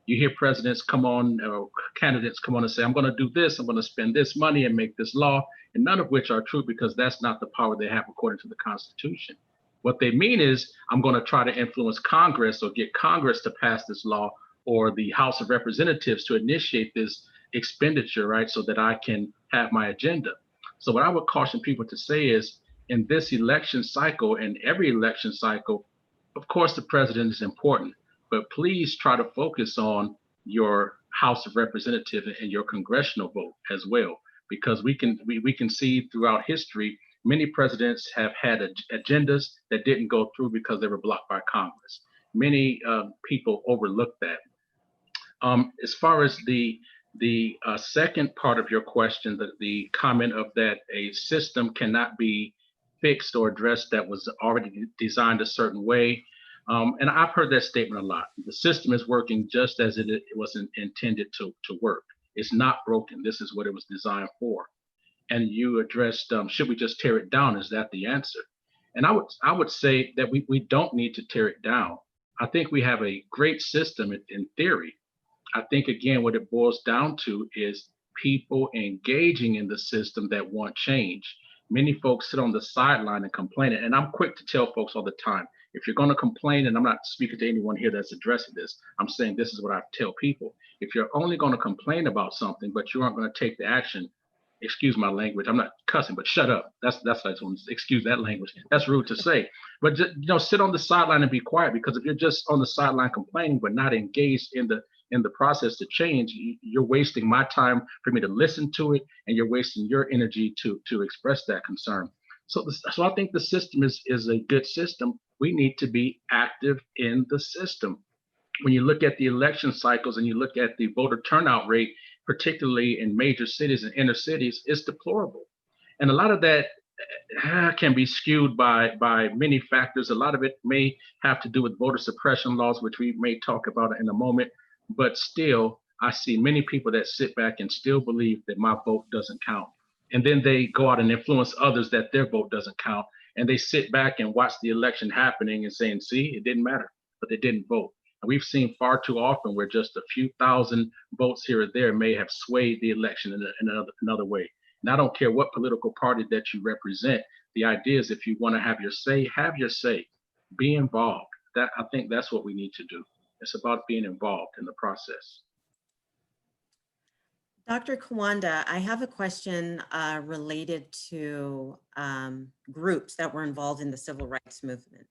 You hear presidents come on, or candidates come on and say, I'm going to do this, I'm going to spend this money and make this law, and none of which are true, because that's not the power they have according to the Constitution. What they mean is, I'm going to try to influence Congress or get Congress to pass this law, or the House of Representatives to initiate this expenditure, right? So that I can have my agenda. So what I would caution people to say is, in this election cycle and every election cycle, of course, the president is important, but please try to focus on your House of Representatives and your congressional vote as well, because we can see throughout history, many presidents have had agendas that didn't go through because they were blocked by Congress. Many people overlook that. As far as the second part of your question, the comment of that a system cannot be fixed or addressed that was already designed a certain way. And I've heard that statement a lot. The system is working just as it was intended to work. It's not broken. This is what it was designed for. And you addressed, should we just tear it down? Is that the answer? And I would say that we don't need to tear it down. I think we have a great system in theory. I think, again, what it boils down to is people engaging in the system that want change. Many folks sit on the sideline and complain. And I'm quick to tell folks all the time, if you're going to complain, and I'm not speaking to anyone here that's addressing this, I'm saying this is what I tell people. If you're only going to complain about something, but you aren't going to take the action, excuse my language, I'm not cussing, but shut up. That's what I just want to excuse that language. That's rude to say. But just, sit on the sideline and be quiet, because if you're just on the sideline complaining but not engaged in the process to change, you're wasting my time for me to listen to it, and you're wasting your energy to express that concern. So I think the system is a good system. We need to be active in the system. When you look at the election cycles and you look at the voter turnout rate, particularly in major cities and inner cities, it's deplorable. And a lot of that can be skewed by many factors. A lot of it may have to do with voter suppression laws, which we may talk about in a moment. But still, I see many people that sit back and still believe that my vote doesn't count. And then they go out and influence others that their vote doesn't count. And they sit back and watch the election happening and saying, see, it didn't matter, but they didn't vote. And we've seen far too often where just a few thousand votes here or there may have swayed the election in another way. And I don't care what political party that you represent. The idea is, if you want to have your say, be involved. I think that's what we need to do. It's about being involved in the process. Dr. Kawanda, I have a question related to groups that were involved in the civil rights movement.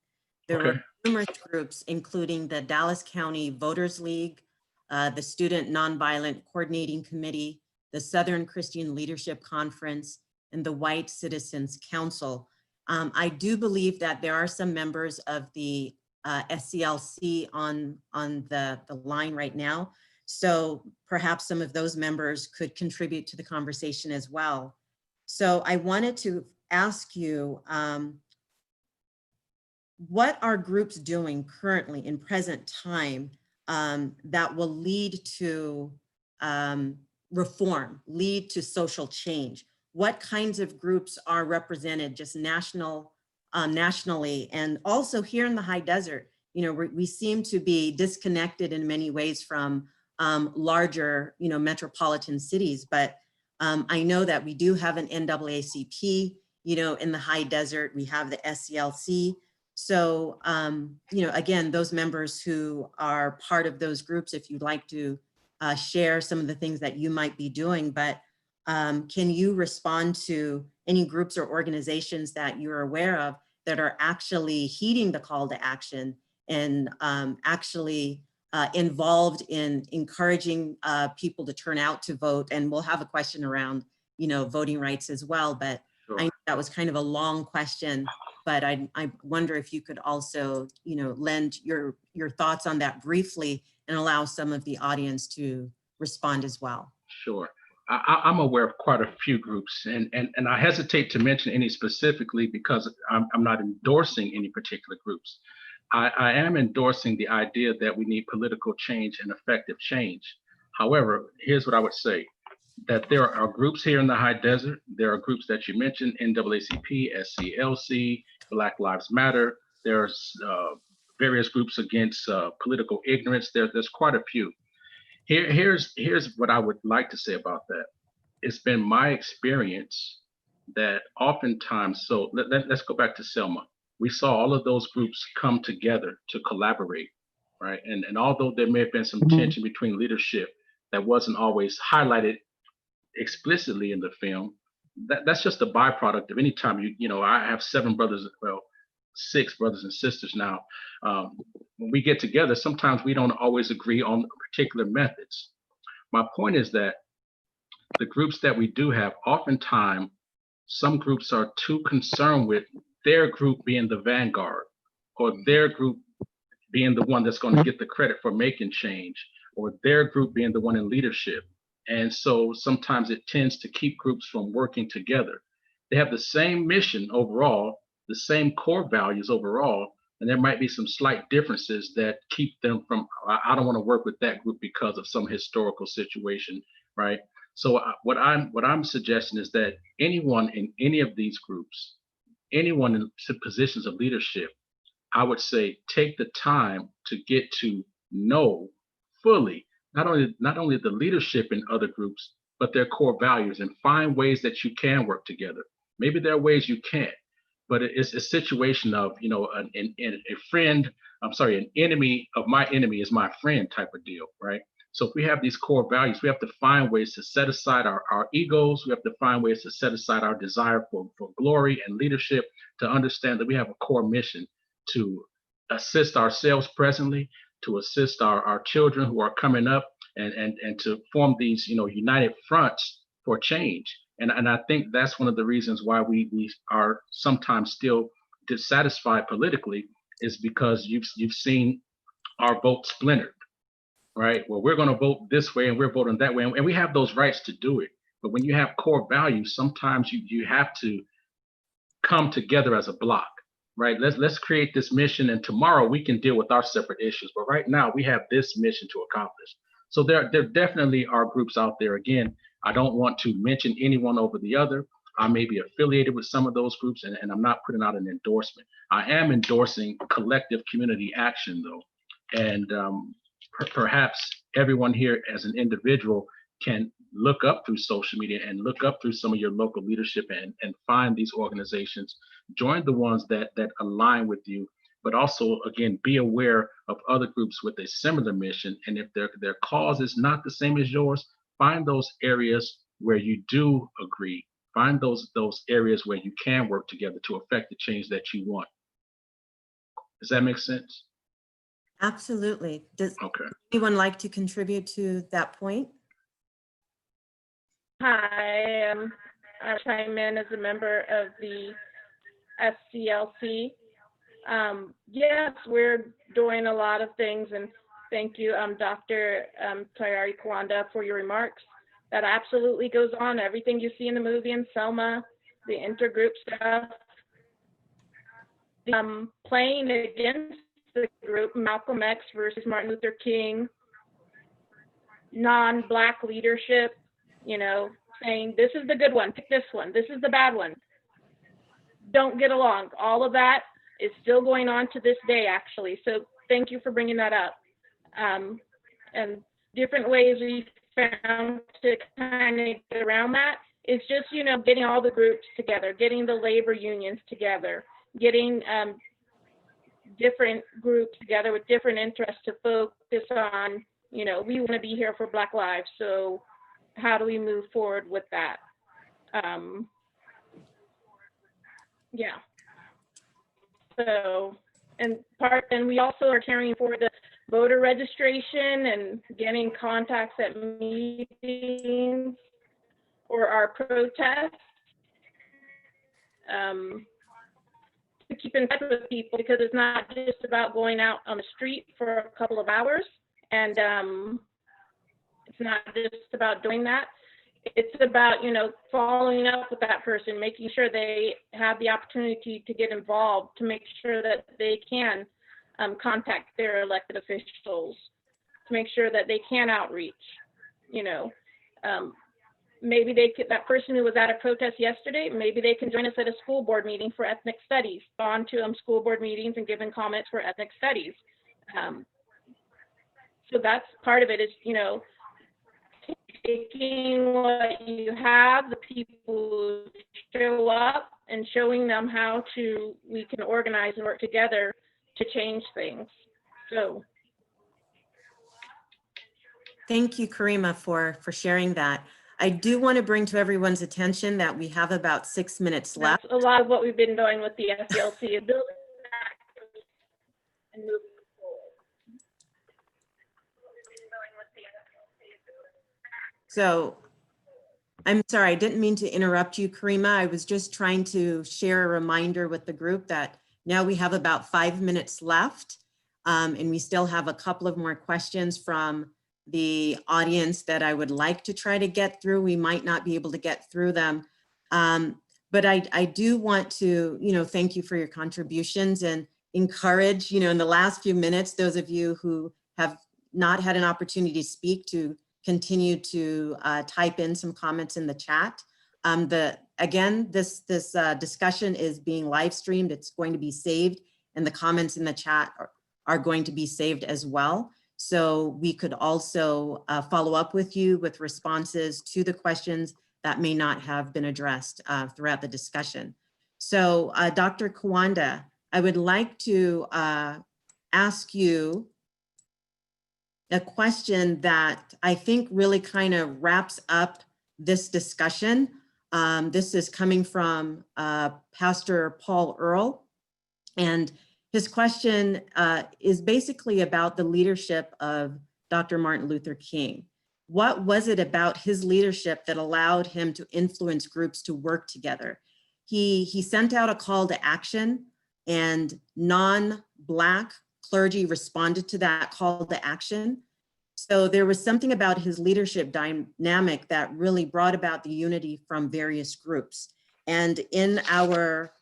There were numerous groups, including the Dallas County Voters League, the Student Nonviolent Coordinating Committee, the Southern Christian Leadership Conference, and the White Citizens Council. I do believe that there are some members of the SCLC on the line right now. So perhaps some of those members could contribute to the conversation as well. So I wanted to ask you, what are groups doing currently in present time that will lead to reform, lead to social change? What kinds of groups are represented just nationally, and also here in the high desert? We seem to be disconnected in many ways from larger, metropolitan cities, but I know that we do have an NAACP, in the high desert. We have the SCLC. So, again, those members who are part of those groups, if you'd like to share some of the things that you might be doing, but can you respond to any groups or organizations that you're aware of that are actually heeding the call to action and actually involved in encouraging people to turn out to vote? And we'll have a question around, voting rights as well, but Sure. I know that was kind of a long question, but I wonder if you could also, lend your thoughts on that briefly and allow some of the audience to respond as well. Sure. I'm aware of quite a few groups, and I hesitate to mention any specifically because I'm not endorsing any particular groups. I am endorsing the idea that we need political change and effective change. However, here's what I would say, that there are groups here in the high desert. There are groups that you mentioned, NAACP, SCLC, Black Lives Matter. There's various groups against political ignorance. There's quite a few. Here's what I would like to say about that. It's been my experience that oftentimes, so let's go back to Selma. We saw all of those groups come together to collaborate, right? And although there may have been some tension between leadership that wasn't always highlighted explicitly in the film, that's just a byproduct of any time I have 6 brothers and sisters now. When we get together, sometimes we don't always agree on particular methods. My point is that the groups that we do have, oftentimes, some groups are too concerned with their group being the vanguard, or their group being the one that's going to get the credit for making change, or their group being the one in leadership. And so sometimes it tends to keep groups from working together. They have the same mission overall, the same core values overall, and there might be some slight differences that keep them from, I don't want to work with that group because of some historical situation, right? So what I'm suggesting is that anyone in any of these groups, anyone in positions of leadership, I would say take the time to get to know fully not only the leadership in other groups, but their core values, and find ways that you can work together. Maybe there are ways you can't, but it's a situation of, an enemy of my enemy is my friend type of deal, right? So if we have these core values, we have to find ways to set aside our egos. We have to find ways to set aside our desire for glory and leadership, to understand that we have a core mission to assist ourselves presently, to assist our children who are coming up, and to form these, united fronts for change. And I think that's one of the reasons why we are sometimes still dissatisfied politically, is because you've seen our vote splintered, right? Well, we're going to vote this way and we're voting that way, and we have those rights to do it. But when you have core values, sometimes you have to come together as a block, right? Let's create this mission, and tomorrow we can deal with our separate issues. But right now we have this mission to accomplish. So there definitely are groups out there. Again, I don't want to mention anyone over the other. I may be affiliated with some of those groups, and I'm not putting out an endorsement. I am endorsing collective community action, though. And perhaps everyone here as an individual can look up through social media and look up through some of your local leadership, and find these organizations, join the ones that align with you, but also, again, be aware of other groups with a similar mission. And if their cause is not the same as yours, find those areas where you do agree. Find those areas where you can work together to affect the change that you want. Does that make sense? Absolutely. Does Okay. anyone like to contribute to that point? Hi, I chime in as a member of the SCLC. Yes, we're doing a lot of things, and thank you, Dr. Tanaka Wanda, for your remarks. That absolutely goes on. Everything you see in the movie in Selma, the intergroup stuff, playing against the group, Malcolm X versus Martin Luther King, non-Black leadership, saying this is the good one, pick this one, this is the bad one. Don't get along. All of that is still going on to this day, actually. So thank you for bringing that up. And different ways we found to kind of get around that is just, getting all the groups together, getting the labor unions together, getting different groups together with different interests to focus on, we want to be here for Black lives. So how do we move forward with that? Yeah. So, and we also are carrying forward the voter registration and getting contacts at meetings or our protests, to keep in touch with people, because it's not just about going out on the street for a couple of hours, and it's not just about doing that. It's about, following up with that person, making sure they have the opportunity to get involved, to make sure that they can contact their elected officials, to make sure that they can outreach. Maybe that person who was at a protest yesterday, maybe they can join us at a school board meeting for ethnic studies, gone to school board meetings and given comments for ethnic studies. So that's part of it, is, taking what you have, the people who show up, and showing them how we can organize and work together to change things. So Thank you, Karima, for sharing that. I do want to bring to everyone's attention that we have about 6 minutes left. That's a lot of what we've been doing with the SDLC, is building back and moving forward. So I'm sorry, I didn't mean to interrupt you, Karima. I was just trying to share a reminder with the group that now we have about 5 minutes left. And we still have a couple of more questions from the audience that I would like to try to get through. We might not be able to get through them. But I do want to, thank you for your contributions and encourage, in the last few minutes, those of you who have not had an opportunity to speak, to continue to type in some comments in the chat. Again, this discussion is being live streamed. It's going to be saved, and the comments in the chat are going to be saved as well. So we could also follow up with you with responses to the questions that may not have been addressed throughout the discussion. So Dr. Kawanda, I would like to ask you a question that I think really kind of wraps up this discussion. This is coming from Pastor Paul Earl, and his question is basically about the leadership of Dr. Martin Luther King. What was it about his leadership that allowed him to influence groups to work together? He sent out a call to action, and non-Black clergy responded to that call to action. So there was something about his leadership dynamic that really brought about the unity from various groups. And in our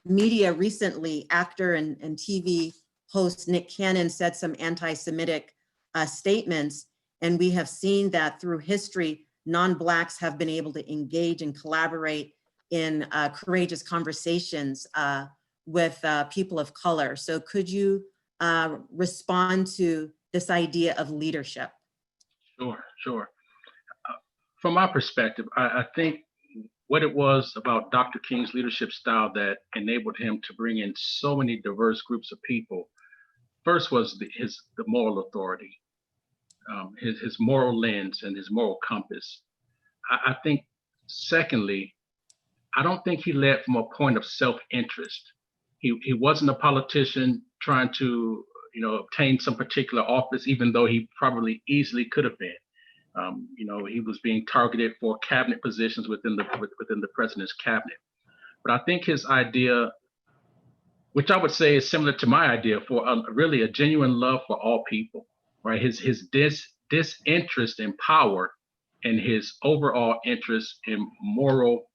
media recently, actor and TV host Nick Cannon said some anti-Semitic statements, and we have seen that through history, non-Blacks have been able to engage and collaborate in courageous conversations with people of color. So could you respond to this idea of leadership? Sure. From my perspective, I think what it was about Dr. King's leadership style that enabled him to bring in so many diverse groups of people, first was the moral authority, his moral lens and his moral compass. I think, secondly, I don't think he led from a point of self-interest. He wasn't a politician trying to, obtain some particular office, even though he probably easily could have been. He was being targeted for cabinet positions within the president's cabinet. But I think his idea, which I would say is similar to my idea, for really a genuine love for all people, right? His disinterest in power and his overall interest in moral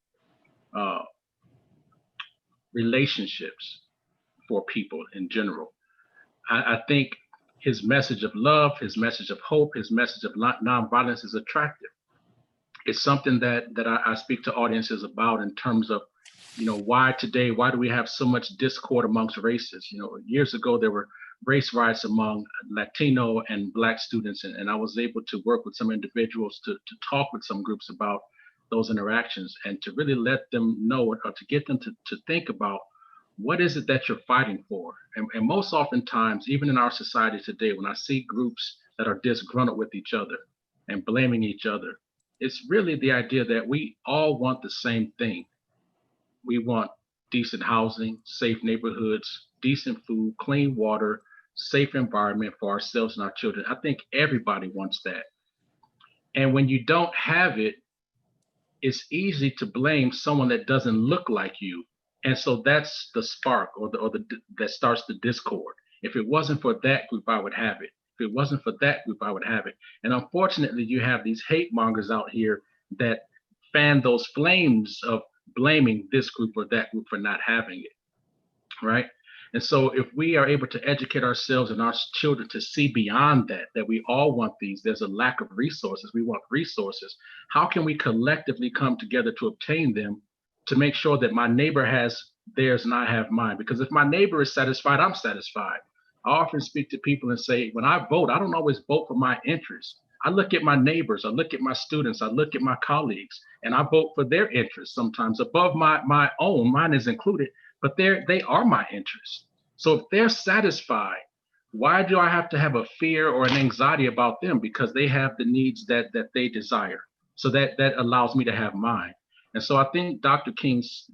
relationships for people in general. I think his message of love, his message of hope, his message of nonviolence is attractive. It's something that I speak to audiences about in terms of, why do we have so much discord amongst races? Years ago, there were race riots among Latino and Black students, and I was able to work with some individuals to talk with some groups about those interactions and to really let them know, or to get them to think about, what is it that you're fighting for? And most oftentimes, even in our society today, when I see groups that are disgruntled with each other and blaming each other, it's really the idea that we all want the same thing. We want decent housing, safe neighborhoods, decent food, clean water, safe environment for ourselves and our children. I think everybody wants that. And when you don't have it, it's easy to blame someone that doesn't look like you. And so that's the spark that starts the discord. If it wasn't for that group, I would have it. If it wasn't for that group, I would have it. And unfortunately, you have these hate mongers out here that fan those flames of blaming this group or that group for not having it, right? And so if we are able to educate ourselves and our children to see beyond that we all want these, there's a lack of resources, we want resources. How can we collectively come together to obtain them, to make sure that my neighbor has theirs and I have mine? Because if my neighbor is satisfied, I'm satisfied. I often speak to people and say, when I vote, I don't always vote for my interests. I look at my neighbors, I look at my students, I look at my colleagues, and I vote for their interests sometimes above my own. Mine is included, but they are my interests. So if they're satisfied, Why do I have to have a fear or an anxiety about them? Because they have the needs that they desire. So that allows me to have mine. And so I think Dr. King's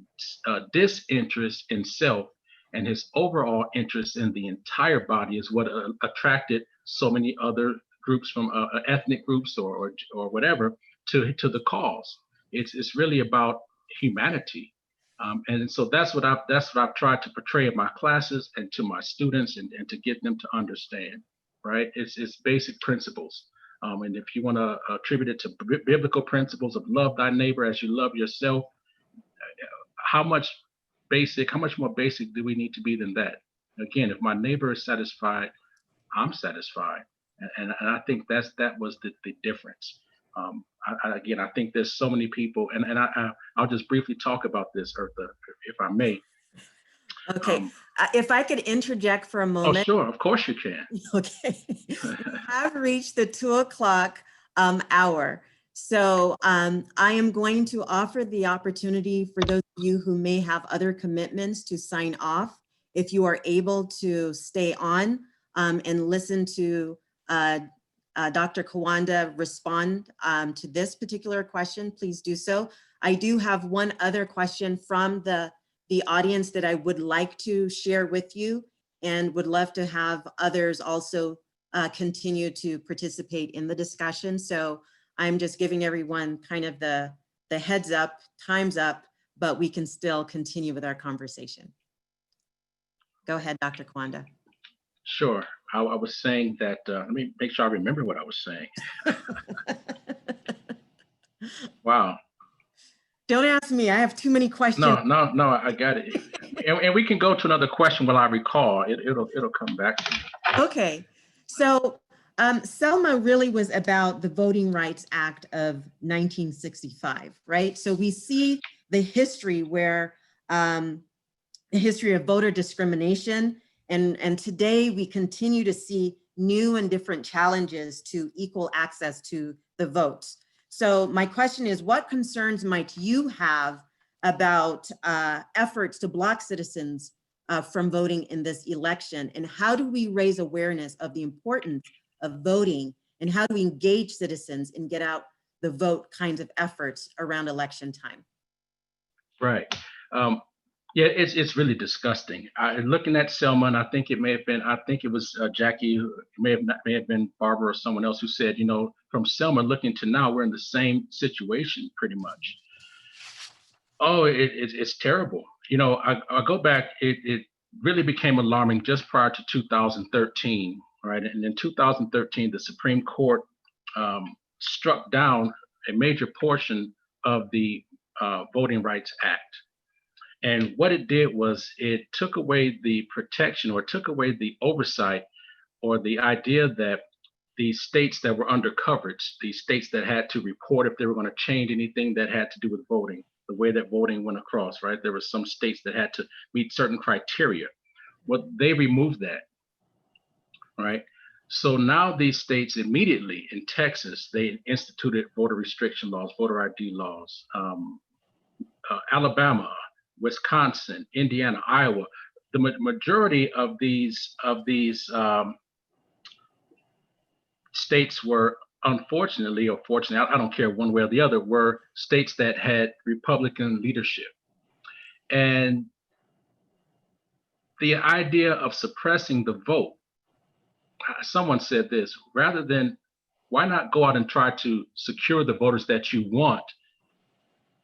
disinterest in self and his overall interest in the entire body is what attracted so many other groups from ethnic groups or whatever to the cause. It's really about humanity. And so that's what I've tried to portray in my classes and to my students and to get them to understand, right? It's basic principles. And if you want to attribute it to biblical principles of love thy neighbor as you love yourself, how much more basic do we need to be than that? Again, if my neighbor is satisfied, I'm satisfied. And I think that was the difference. Again, I think there's so many people, and I'll just briefly talk about this, Eartha, if I may. Okay, if I could interject for a Oh, moment. sure, of course you can. Okay, we have reached the 2:00 hour. So I am going to offer the opportunity for those of you who may have other commitments to sign off. If you are able to stay on and listen to Dr. Kawanda respond to this particular question, please do so. I do have one other question from the audience that I would like to share with you and would love to have others also continue to participate in the discussion. So I'm just giving everyone kind of the heads up, time's up, but we can still continue with our conversation. Go ahead, Dr. Kawanda. Sure. I was saying that, let me make sure I remember what I was saying. Wow. Don't ask me, I have too many questions. No, I got it. And we can go to another question while I recall. It'll come back to me. Okay, so Selma really was about the Voting Rights Act of 1965, right? So we see the history where the history of voter discrimination, and today we continue to see new and different challenges to equal access to the votes. So my question is, what concerns might you have about efforts to block citizens from voting in this election? And how do we raise awareness of the importance of voting? And how do we engage citizens and get out the vote kinds of efforts around election time? Right. Yeah, it's really disgusting. Looking at Selma, and I think it was Jackie, may have been Barbara or someone else who said, from Selma looking to now, we're in the same situation pretty much. Oh, it's terrible. I go back, it really became alarming just prior to 2013, right? And in 2013, the Supreme Court struck down a major portion of the Voting Rights Act. And what it did was it took away the protection or took away the oversight or the idea that the states that were under coverage, the states that had to report if they were going to change anything that had to do with voting, the way that voting went across, right? There were some states that had to meet certain criteria. Well, they removed that, right? So now these states immediately in Texas, they instituted voter restriction laws, voter ID laws. Alabama, Wisconsin, Indiana, Iowa, the majority of these states were unfortunately or fortunately, I don't care one way or the other, were states that had Republican leadership. And the idea of suppressing the vote, someone said this, rather than why not go out and try to secure the voters that you want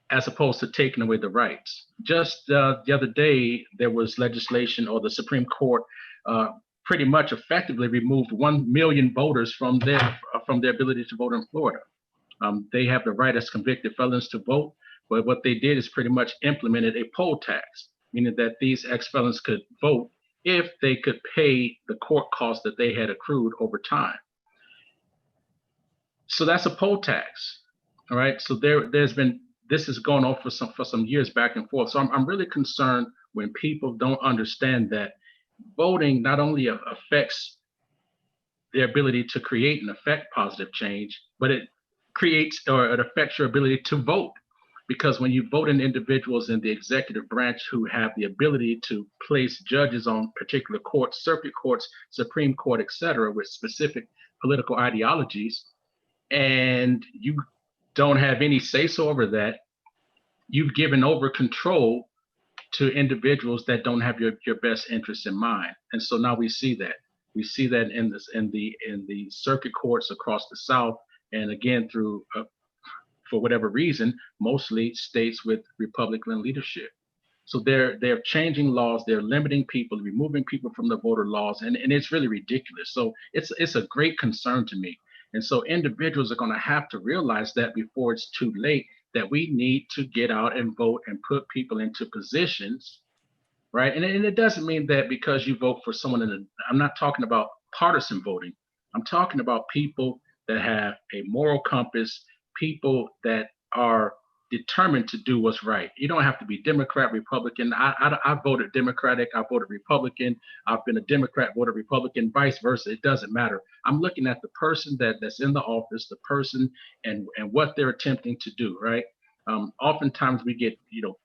as opposed to taking away the rights. Just the other day, there was legislation, or the Supreme Court pretty much effectively removed 1 million voters from their ability to vote in Florida. They have the right as convicted felons to vote, but what they did is pretty much implemented a poll tax, meaning that these ex-felons could vote if they could pay the court costs that they had accrued over time. So that's a poll tax, all right? So this has gone on for some years back and forth. So I'm really concerned when people don't understand that voting not only affects their ability to create and affect positive change, but it creates or it affects your ability to vote. Because when you vote in individuals in the executive branch who have the ability to place judges on particular courts, circuit courts, Supreme Court, et cetera, with specific political ideologies, and you don't have any say-so over that, you've given over control to individuals that don't have your best interests in mind. And so now we see that. We see that in the circuit courts across the South, and again through for whatever reason, mostly states with Republican leadership. So they're changing laws, they're limiting people, removing people from the voter laws, and it's really ridiculous. So it's a great concern to me. And so individuals are going to have to realize that before it's too late, that we need to get out and vote and put people into positions, right? And it doesn't mean that because you vote for someone I'm not talking about partisan voting. I'm talking about people that have a moral compass, people that are determined to do what's right. You don't have to be Democrat, Republican. I voted Democratic, I voted Republican, I've been a Democrat, voted Republican, vice versa. It doesn't matter. I'm looking at the person that's in the office, the person and what they're attempting to do, right? Oftentimes we get,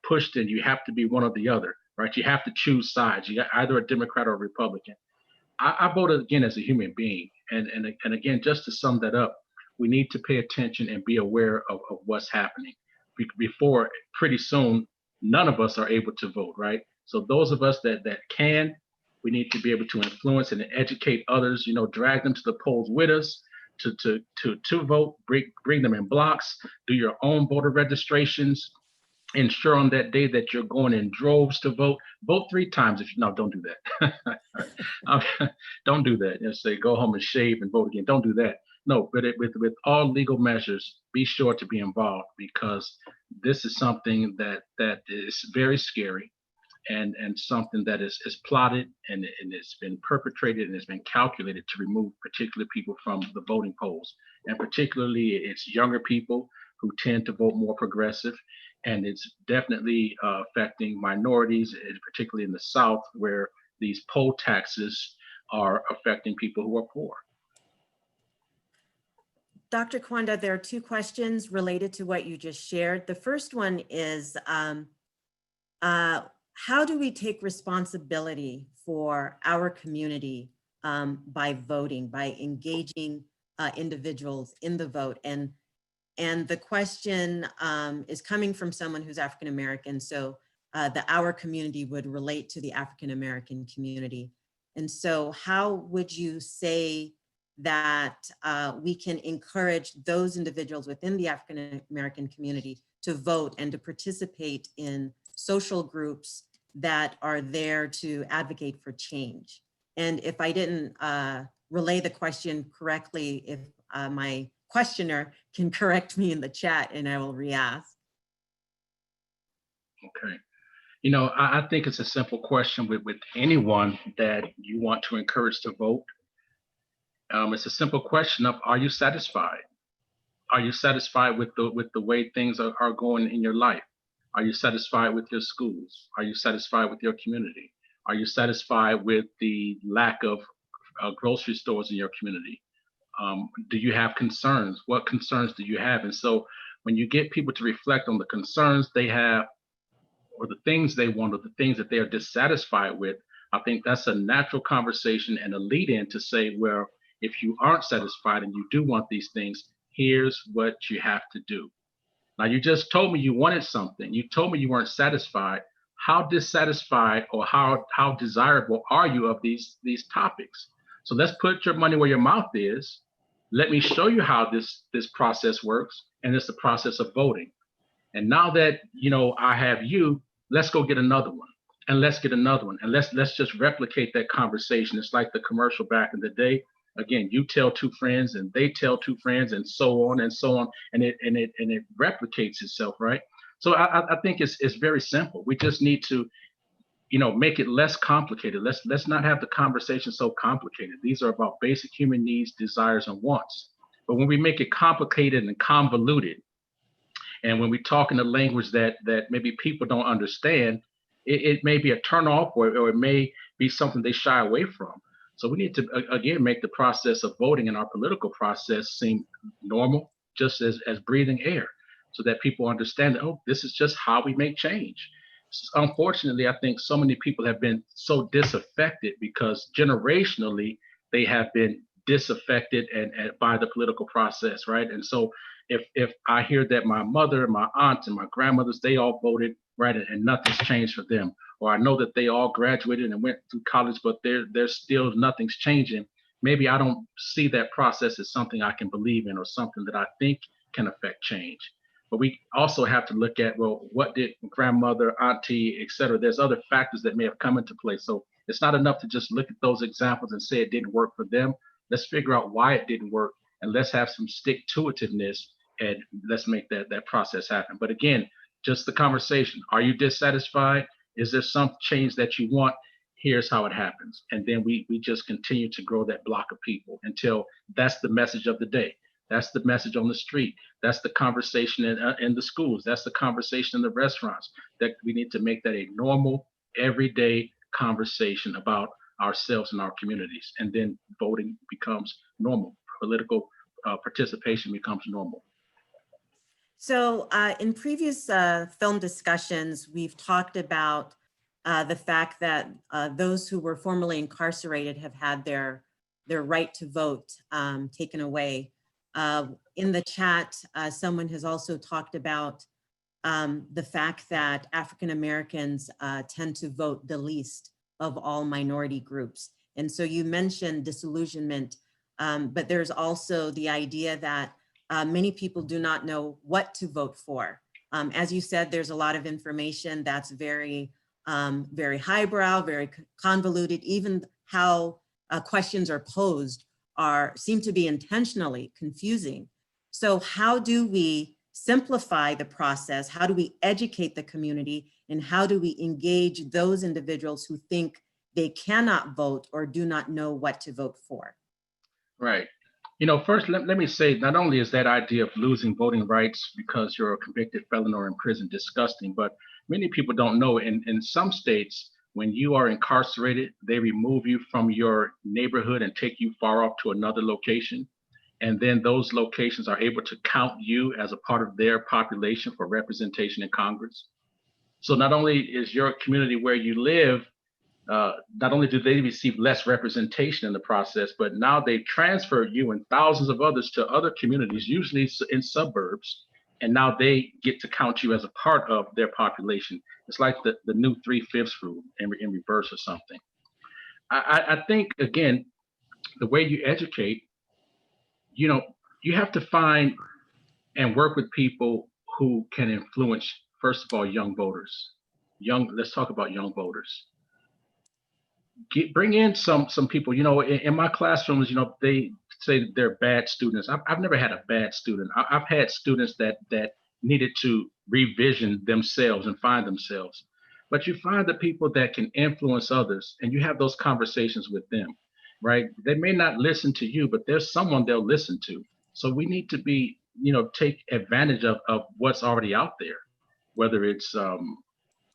pushed and you have to be one or the other, right? You have to choose sides. You got either a Democrat or a Republican. I voted again as a human being. And again, just to sum that up, we need to pay attention and be aware of what's happening before pretty soon, none of us are able to vote, right? So those of us that can, we need to be able to influence and educate others, drag them to the polls with us to vote, bring them in blocks, do your own voter registrations, ensure on that day that you're going in droves to vote 3 times. Don't do that. Don't do that. Say go home and shave and vote again. Don't do that. No, but with all legal measures, be sure to be involved, because this is something that is very scary and something that is plotted and it's been perpetrated and it's been calculated to remove particular people from the voting polls. And particularly it's younger people who tend to vote more progressive. And it's definitely affecting minorities, particularly in the South, where these poll taxes are affecting people who are poor. Dr. Kwanda, there are 2 questions related to what you just shared. The first one is, how do we take responsibility for our community by voting, by engaging individuals in the vote? And the question is coming from someone who's African American, so the our community would relate to the African American community. And so how would you say that we can encourage those individuals within the African American community to vote and to participate in social groups that are there to advocate for change? And if I didn't relay the question correctly, if my questioner can correct me in the chat and I will re-ask. Okay. I think it's a simple question with anyone that you want to encourage to vote. It's a simple question of, are you satisfied? Are you satisfied with the way things are going in your life? Are you satisfied with your schools? Are you satisfied with your community? Are you satisfied with the lack of grocery stores in your community? Do you have concerns? What concerns do you have? And so when you get people to reflect on the concerns they have, or the things they want, or the things that they are dissatisfied with, I think that's a natural conversation and a lead in to say, well, if you aren't satisfied and you do want these things, here's what you have to do. Now, you just told me you wanted something. You told me you weren't satisfied. How dissatisfied or how desirable are you of these topics? So let's put your money where your mouth is. Let me show you how this process works. And it's the process of voting. And now that, I have you, let's go get another one. And let's get another one. And let's just replicate that conversation. It's like the commercial back in the day. Again, you tell 2 friends and they tell 2 friends and so on and so on. And it replicates itself, right? So I think it's very simple. We just need to, make it less complicated. Let's not have the conversation so complicated. These are about basic human needs, desires, and wants. But when we make it complicated and convoluted, and when we talk in a language that maybe people don't understand, it may be a turnoff, or it may be something they shy away from. So we need to, again, make the process of voting in our political process seem normal, just as breathing air. so that people understand that, oh, this is just how we make change. Unfortunately, I think so many people have been so disaffected because generationally they have been disaffected and by the political process, right? And so if I hear that my mother, my aunts, and my grandmothers, they all voted, right, and nothing's changed for them, or I know that they all graduated and went through college, but there's still nothing's changing. Maybe I don't see that process as something I can believe in or something that I think can affect change. But we also have to look at, well, what did grandmother, auntie, et cetera? There's other factors that may have come into play. So it's not enough to just look at those examples and say it didn't work for them. Let's figure out why it didn't work, and let's have some stick-to-itiveness, and let's make that process happen. But again, just the conversation. Are you dissatisfied? Is there some change that you want? Here's how it happens. And then we just continue to grow that block of people until that's the message of the day. That's the message on the street. That's the conversation in the schools. That's the conversation in the restaurants. That we need to make that a normal, everyday conversation about ourselves and our communities. And then voting becomes normal. Political participation becomes normal. So in previous film discussions, we've talked about the fact that those who were formerly incarcerated have had their right to vote taken away. In the chat, someone has also talked about the fact that African Americans tend to vote the least of all minority groups. And so you mentioned disillusionment, but there's also the idea that many people do not know what to vote for. As you said, there's a lot of information that's very highbrow, very convoluted. Even how questions are posed seem to be intentionally confusing. So how do we simplify the process? How do we educate the community? And how do we engage those individuals who think they cannot vote or do not know what to vote for? Right. First, let me say, not only is that idea of losing voting rights because you're a convicted felon or in prison disgusting, but many people don't know in some states, when you are incarcerated, they remove you from your neighborhood and take you far off to another location. And then those locations are able to count you as a part of their population for representation in Congress. So not only is your community where you live, not only do they receive less representation in the process, but now they've transferred you and thousands of others to other communities, usually in suburbs, and now they get to count you as a part of their population. It's like the new 3/5 rule in reverse or something. I think, again, the way you educate, you have to find and work with people who can influence, first of all, young voters. Let's talk about young voters. Bring in some people. In my classrooms, they say they're bad students. I've never had a bad student. I've had students that needed to revision themselves and find themselves. But you find the people that can influence others, and you have those conversations with them, right? They may not listen to you, but there's someone they'll listen to. So we need to be, take advantage of what's already out there, whether it's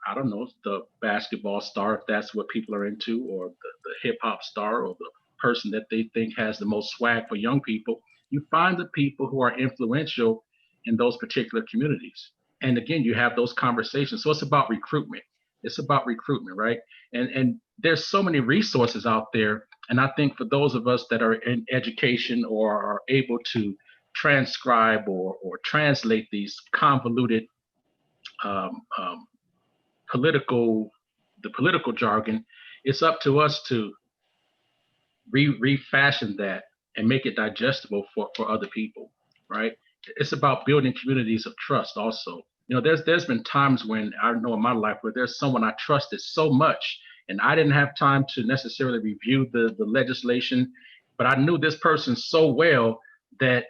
I don't know, the basketball star, if that's what people are into, or the hip hop star, or the person that they think has the most swag for young people. You find the people who are influential in those particular communities. And again, you have those conversations. So it's about recruitment. It's about recruitment, right? And there's so many resources out there. And I think for those of us that are in education or are able to transcribe or translate these convoluted the political jargon, it's up to us to refashion that and make it digestible for other people, right? It's about building communities of trust also. There's been times when I know in my life where there's someone I trusted so much and I didn't have time to necessarily review the legislation, but I knew this person so well that,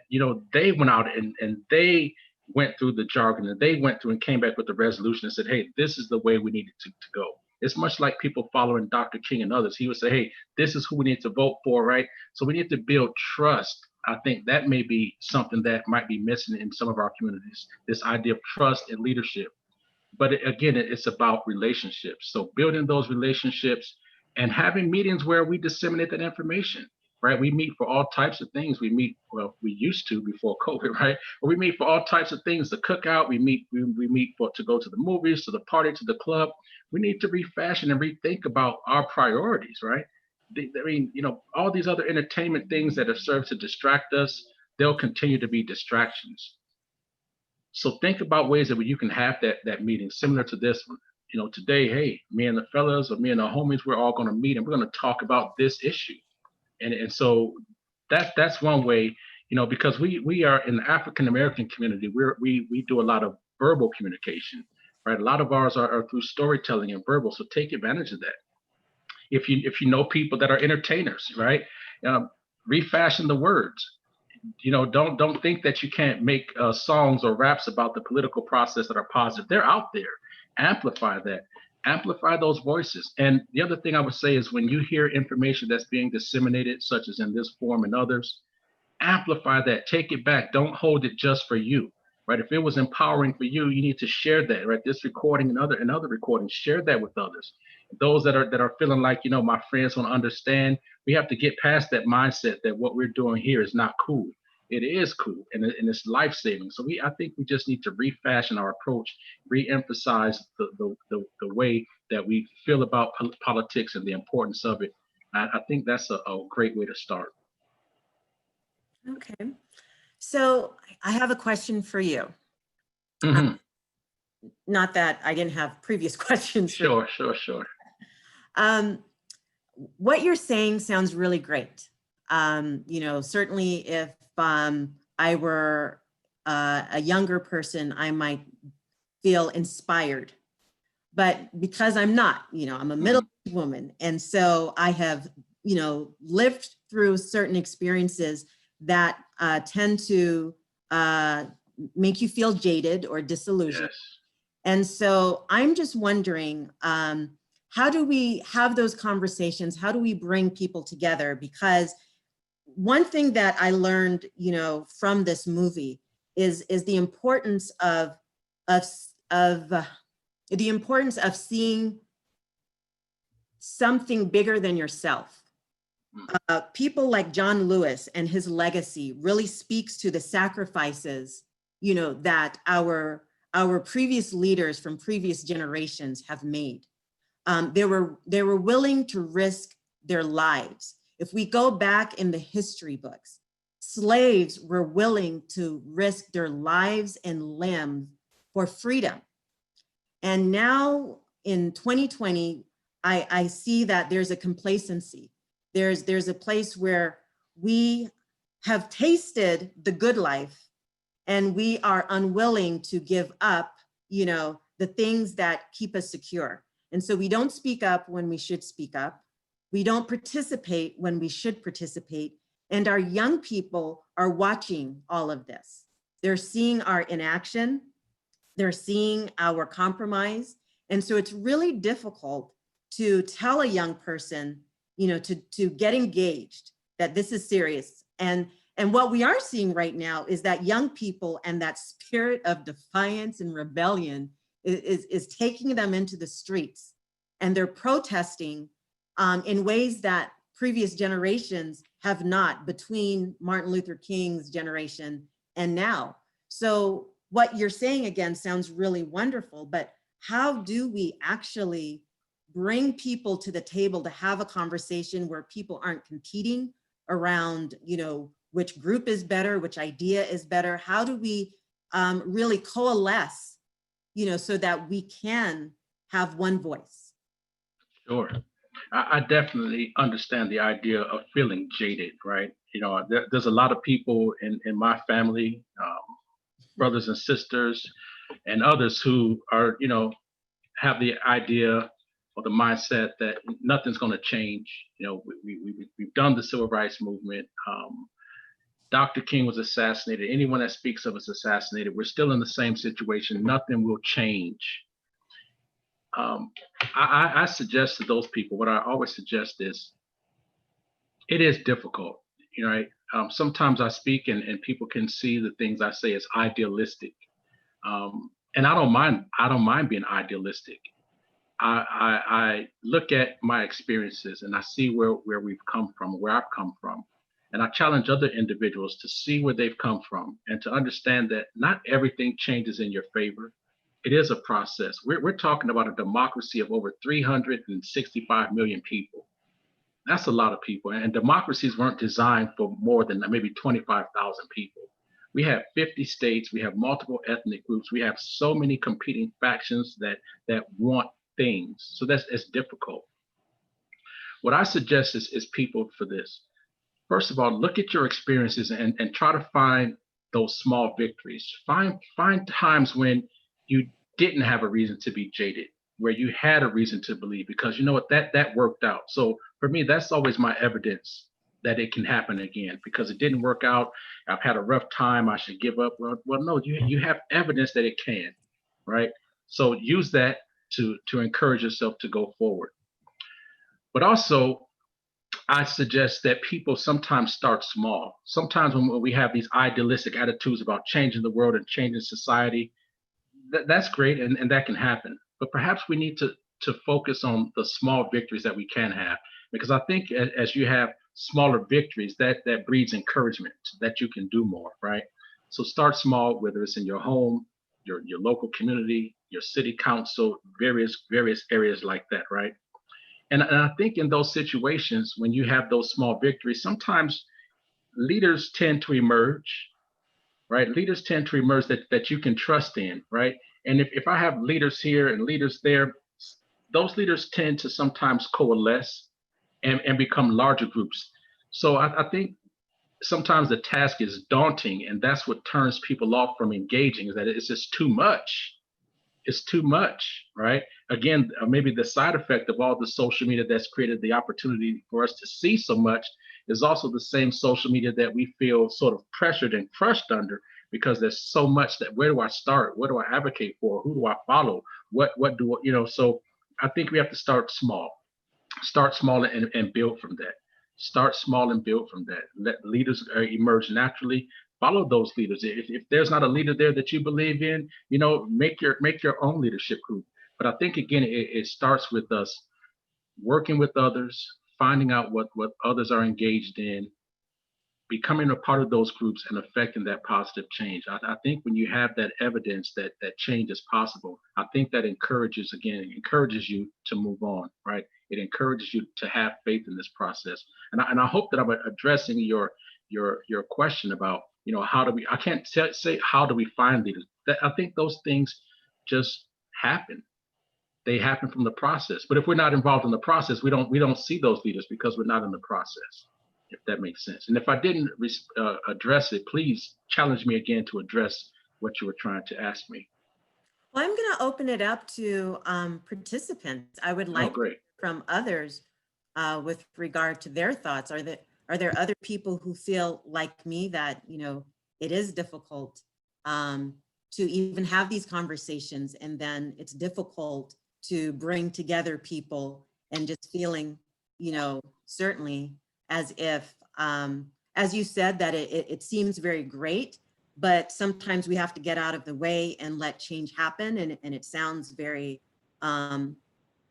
they went out and they went through the jargon and they went through and came back with the resolution and said, hey, this is the way we needed to go. It's much like people following Dr. King and others. He would say, hey, this is who we need to vote for, right? So we need to build trust. I think that may be something that might be missing in some of our communities, this idea of trust and leadership. But again, it's about relationships. So building those relationships and having meetings where we disseminate that information. right? We meet for all types of things. We meet, well, we used to before COVID, right? But we meet for all types of things. The cookout, we meet for to go to the movies, to the party, to the club. We need to refashion and rethink about our priorities, right? I mean, all these other entertainment things that have served to distract us, they'll continue to be distractions. So think about ways that you can have that meeting similar to this one. Today, hey, me and the fellas or me and the homies, we're all going to meet and we're going to talk about this issue. And so that's one way, because we are in the African American community, we do a lot of verbal communication, right? A lot of ours are through storytelling and verbal. So take advantage of that. If you know people that are entertainers, right? Refashion the words. Don't think that you can't make songs or raps about the political process that are positive. They're out there. Amplify that. Amplify those voices. And the other thing I would say is when you hear information that's being disseminated, such as in this forum and others, amplify that. Take it back. Don't hold it just for you, right? If it was empowering for you, you need to share that, right? This recording and other recordings, share that with others. Those that are feeling like, my friends don't understand, we have to get past that mindset that what we're doing here is not cool. It is cool and it's life-saving. So I think we just need to refashion our approach, re-emphasize the way that we feel about politics and the importance of it. I think that's a great way to start. Okay. So I have a question for you. Mm-hmm. Not that I didn't have previous questions. Sure. What you're saying sounds really great. Certainly if I were a younger person, I might feel inspired. But because I'm not, I'm a middle-aged woman. And so I have, lived through certain experiences that tend to make you feel jaded or disillusioned. Yes. And so I'm just wondering, how do we have those conversations? How do we bring people together? Because one thing that I learned, from this movie is the importance of seeing something bigger than yourself. People like John Lewis and his legacy really speaks to the sacrifices, that our previous leaders from previous generations have made. They were willing to risk their lives. If we go back in the history books, slaves were willing to risk their lives and limbs for freedom. And now in 2020, I see that there's a complacency. There's a place where we have tasted the good life and we are unwilling to give up, the things that keep us secure. And so we don't speak up when we should speak up. We don't participate when we should participate. And our young people are watching all of this. They're seeing our inaction. They're seeing our compromise. And so it's really difficult to tell a young person, to get engaged, that this is serious. And what we are seeing right now is that young people and that spirit of defiance and rebellion is taking them into the streets. And they're protesting in ways that previous generations have not, between Martin Luther King's generation and now. So what you're saying again sounds really wonderful, but how do we actually bring people to the table to have a conversation where people aren't competing around, which group is better, which idea is better? How do we really coalesce, so that we can have one voice? Sure. I definitely understand the idea of feeling jaded, right? There's a lot of people in my family, brothers and sisters and others who are, have the idea or the mindset that nothing's going to change. We've done the civil rights movement. Dr. King was assassinated. Anyone that speaks of is assassinated. We're still in the same situation. Nothing will change. I suggest to those people, what I always suggest is, it is difficult. Sometimes I speak and people can see the things I say as idealistic. And I don't mind being idealistic. I look at my experiences and I see where we've come from, where I've come from. And I challenge other individuals to see where they've come from and to understand that not everything changes in your favor. It is a process. We're talking about a democracy of over 365 million people. That's a lot of people. And democracies weren't designed for more than maybe 25,000 people. We have 50 states, we have multiple ethnic groups, we have so many competing factions that want things. So it's difficult. What I suggest is people for this. First of all, look at your experiences and try to find those small victories. Find times when you didn't have a reason to be jaded, where you had a reason to believe, because you know what, that worked out. So for me, that's always my evidence that it can happen again, because it didn't work out. I've had a rough time. I should give up. Well, no, you have evidence that it can, right? So use that to encourage yourself to go forward. But also, I suggest that people sometimes start small. Sometimes when we have these idealistic attitudes about changing the world and changing society, that's great, and that can happen. But perhaps we need to focus on the small victories that we can have, because I think as you have smaller victories, that breeds encouragement that you can do more, right? So start small, whether it's in your home, your local community, your city council, various areas like that, right? And I think in those situations, when you have those small victories, sometimes leaders tend to emerge, right? Leaders tend to emerge that you can trust in, right? And if I have leaders here and leaders there, those leaders tend to sometimes coalesce and become larger groups. So I think sometimes the task is daunting, and that's what turns people off from engaging, is that it's just too much. It's too much, right? Again, maybe the side effect of all the social media that's created the opportunity for us to see so much is also the same social media that we feel sort of pressured and crushed under, because there's so much that, where do I start? What do I advocate for? Who do I follow? What do you know? So I think we have to start small and build from that. Start small and build from that. Let leaders emerge naturally. Follow those leaders. If there's not a leader there that you believe in, make your own leadership group. But I think again, it starts with us working with others, finding out what others are engaged in, becoming a part of those groups and affecting that positive change. I think when you have that evidence that change is possible, I think that encourages you to move on, right? It encourages you to have faith in this process. And I hope that I'm addressing your question about, how do we, I can't say how do we find leaders. I think those things just happen. They happen from the process. But if we're not involved in the process, we don't see those leaders, because we're not in the process, if that makes sense. And if I didn't address it, please challenge me again to address what you were trying to ask me. Well, I'm going to open it up to participants. I would Oh, like great. from others with regard to their thoughts. Are there other people who feel like me that, it is difficult to even have these conversations, and then it's difficult to bring together people, and just feeling, certainly as if, as you said, that it seems very great, but sometimes we have to get out of the way and let change happen. And it sounds very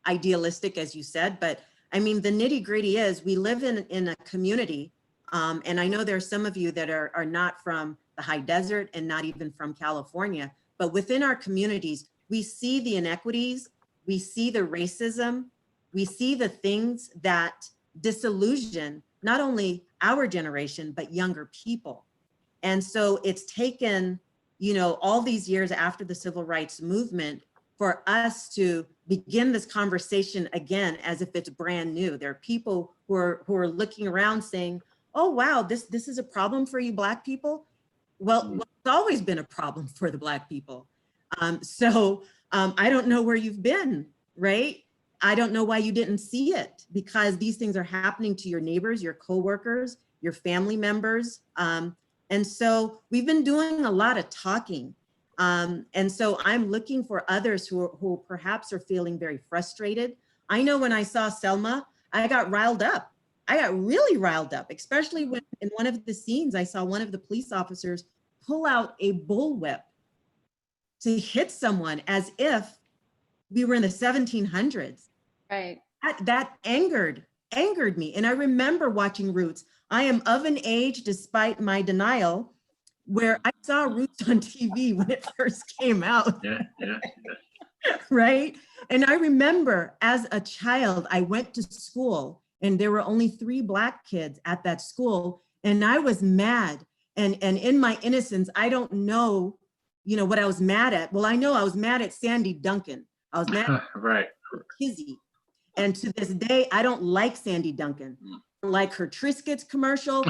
idealistic, as you said, but I mean, the nitty gritty is we live in a community. And I know there are some of you that are not from the high desert and not even from California, but within our communities, we see the inequities, we see the racism, we see the things that disillusion not only our generation, but younger people. And so it's taken, all these years after the civil rights movement for us to begin this conversation again, as if it's brand new. There are people who are looking around saying, oh, wow, this is a problem for you Black people. Well, it's always been a problem for the Black people. So I don't know where you've been, right? I don't know why you didn't see it, because these things are happening to your neighbors, your coworkers, your family members. And so we've been doing a lot of talking. And so I'm looking for others who perhaps are feeling very frustrated. I know when I saw Selma, I got riled up. I got really riled up, especially when in one of the scenes, I saw one of the police officers pull out a bullwhip to hit someone, as if we were in the 1700s. Right. That angered me. And I remember watching Roots. I am of an age, despite my denial, where I saw Roots on TV when it first came out. Yeah. Right? And I remember as a child, I went to school and there were only 3 Black kids at that school. And I was mad. And in my innocence, I don't know, what I was mad at. Well, I know I was mad at Sandy Duncan. I was mad at Right. Kizzy. And to this day, I don't like Sandy Duncan. I don't like her Triscuits commercial,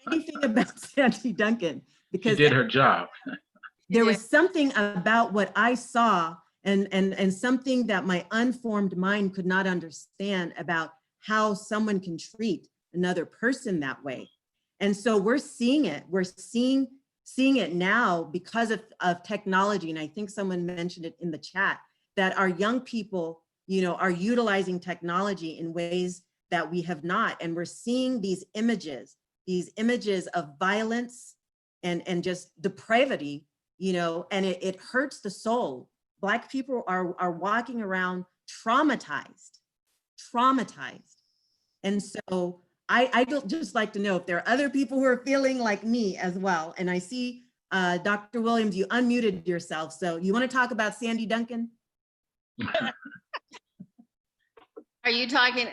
anything about Sandy Duncan. She Because did her job. there was something about what I saw and something that my unformed mind could not understand about how someone can treat another person that way. And so we're seeing it. We're seeing it now because of technology. And I think someone mentioned it in the chat, that our young people, are utilizing technology in ways that we have not. And we're seeing these images of violence and just depravity, and it hurts the soul. Black people are walking around traumatized. And so I don't just like to know if there are other people who are feeling like me as well. And I see Dr. Williams, you unmuted yourself. So you want to talk about Sandy Duncan? Are you talking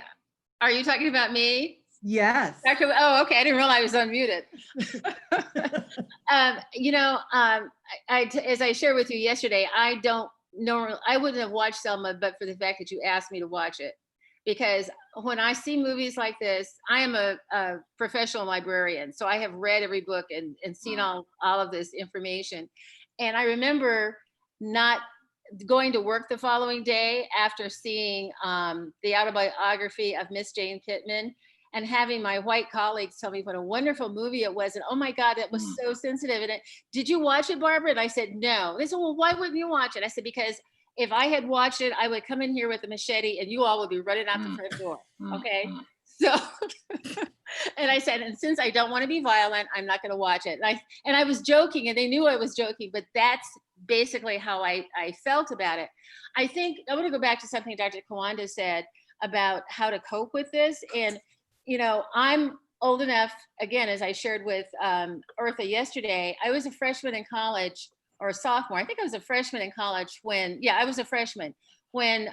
about me? Yes. Oh, okay. I didn't realize I was unmuted. As I shared with you yesterday, I wouldn't have watched Selma, but for the fact that you asked me to watch it. Because when I see movies like this, I am a professional librarian. So I have read every book and seen all of this information. And I remember not going to work the following day after seeing the autobiography of Miss Jane Pittman, and having my white colleagues tell me what a wonderful movie it was. And oh my God, that was so sensitive. And did you watch it, Barbara? And I said, no. They said, well, why wouldn't you watch it? I said, because if I had watched it, I would come in here with a machete and you all would be running out the front door. Okay. So, and I said, and since I don't want to be violent, I'm not going to watch it. And I was joking, and they knew I was joking, but that's basically how I felt about it. I think I want to go back to something Dr. Kawanda said about how to cope with this. And, I'm old enough, again, as I shared with Eartha yesterday, I was a freshman in college, or a sophomore. I think I was a freshman in college I was a freshman when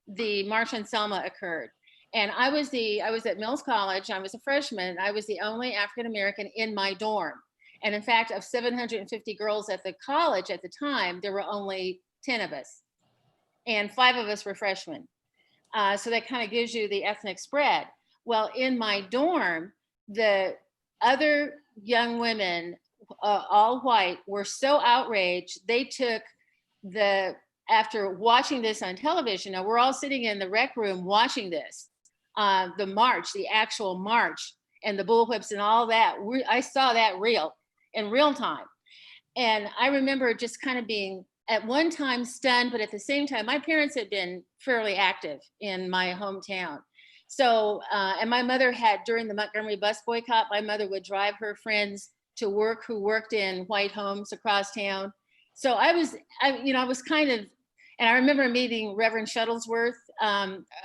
the March on Selma occurred. And I was at Mills College. I was a freshman. I was the only African-American in my dorm. And in fact, of 750 girls at the college at the time, there were only 10 of us. And 5 of us were freshmen. So that kind of gives you the ethnic spread. Well, in my dorm, the other young women, all white, were so outraged. They took after watching this on television, now we're all sitting in the rec room watching this, the march, the actual march, and the bullwhips and all that. I saw that in real time. And I remember just kind of being at one time stunned, but at the same time, my parents had been fairly active in my hometown. So, and my mother had, during the Montgomery bus boycott, my mother would drive her friends to work who worked in white homes across town. So I was kind of, and I remember meeting Reverend Shuttlesworth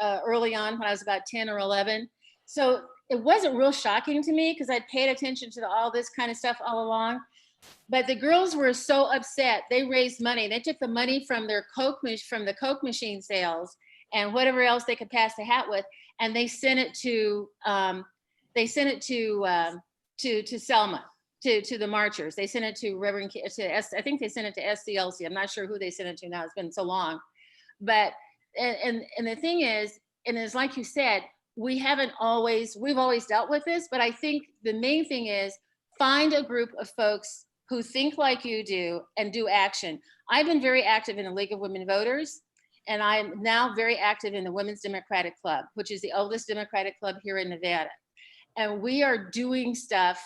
early on when I was about 10 or 11. So it wasn't real shocking to me because I'd paid attention to all this kind of stuff all along. But the girls were so upset. They raised money. They took the money from their from the Coke machine sales and whatever else they could pass the hat with, and they sent it to Selma, to the marchers. They sent it to I think they sent it to SCLC. I'm not sure who they sent it to now. It's been so long. But and the thing is, and it's like you said, we've always dealt with this, but I think the main thing is find a group of folks who think like you do and do action. I've been very active in the League of Women Voters, and I'm now very active in the Women's Democratic Club, which is the oldest Democratic club here in Nevada. And we are doing stuff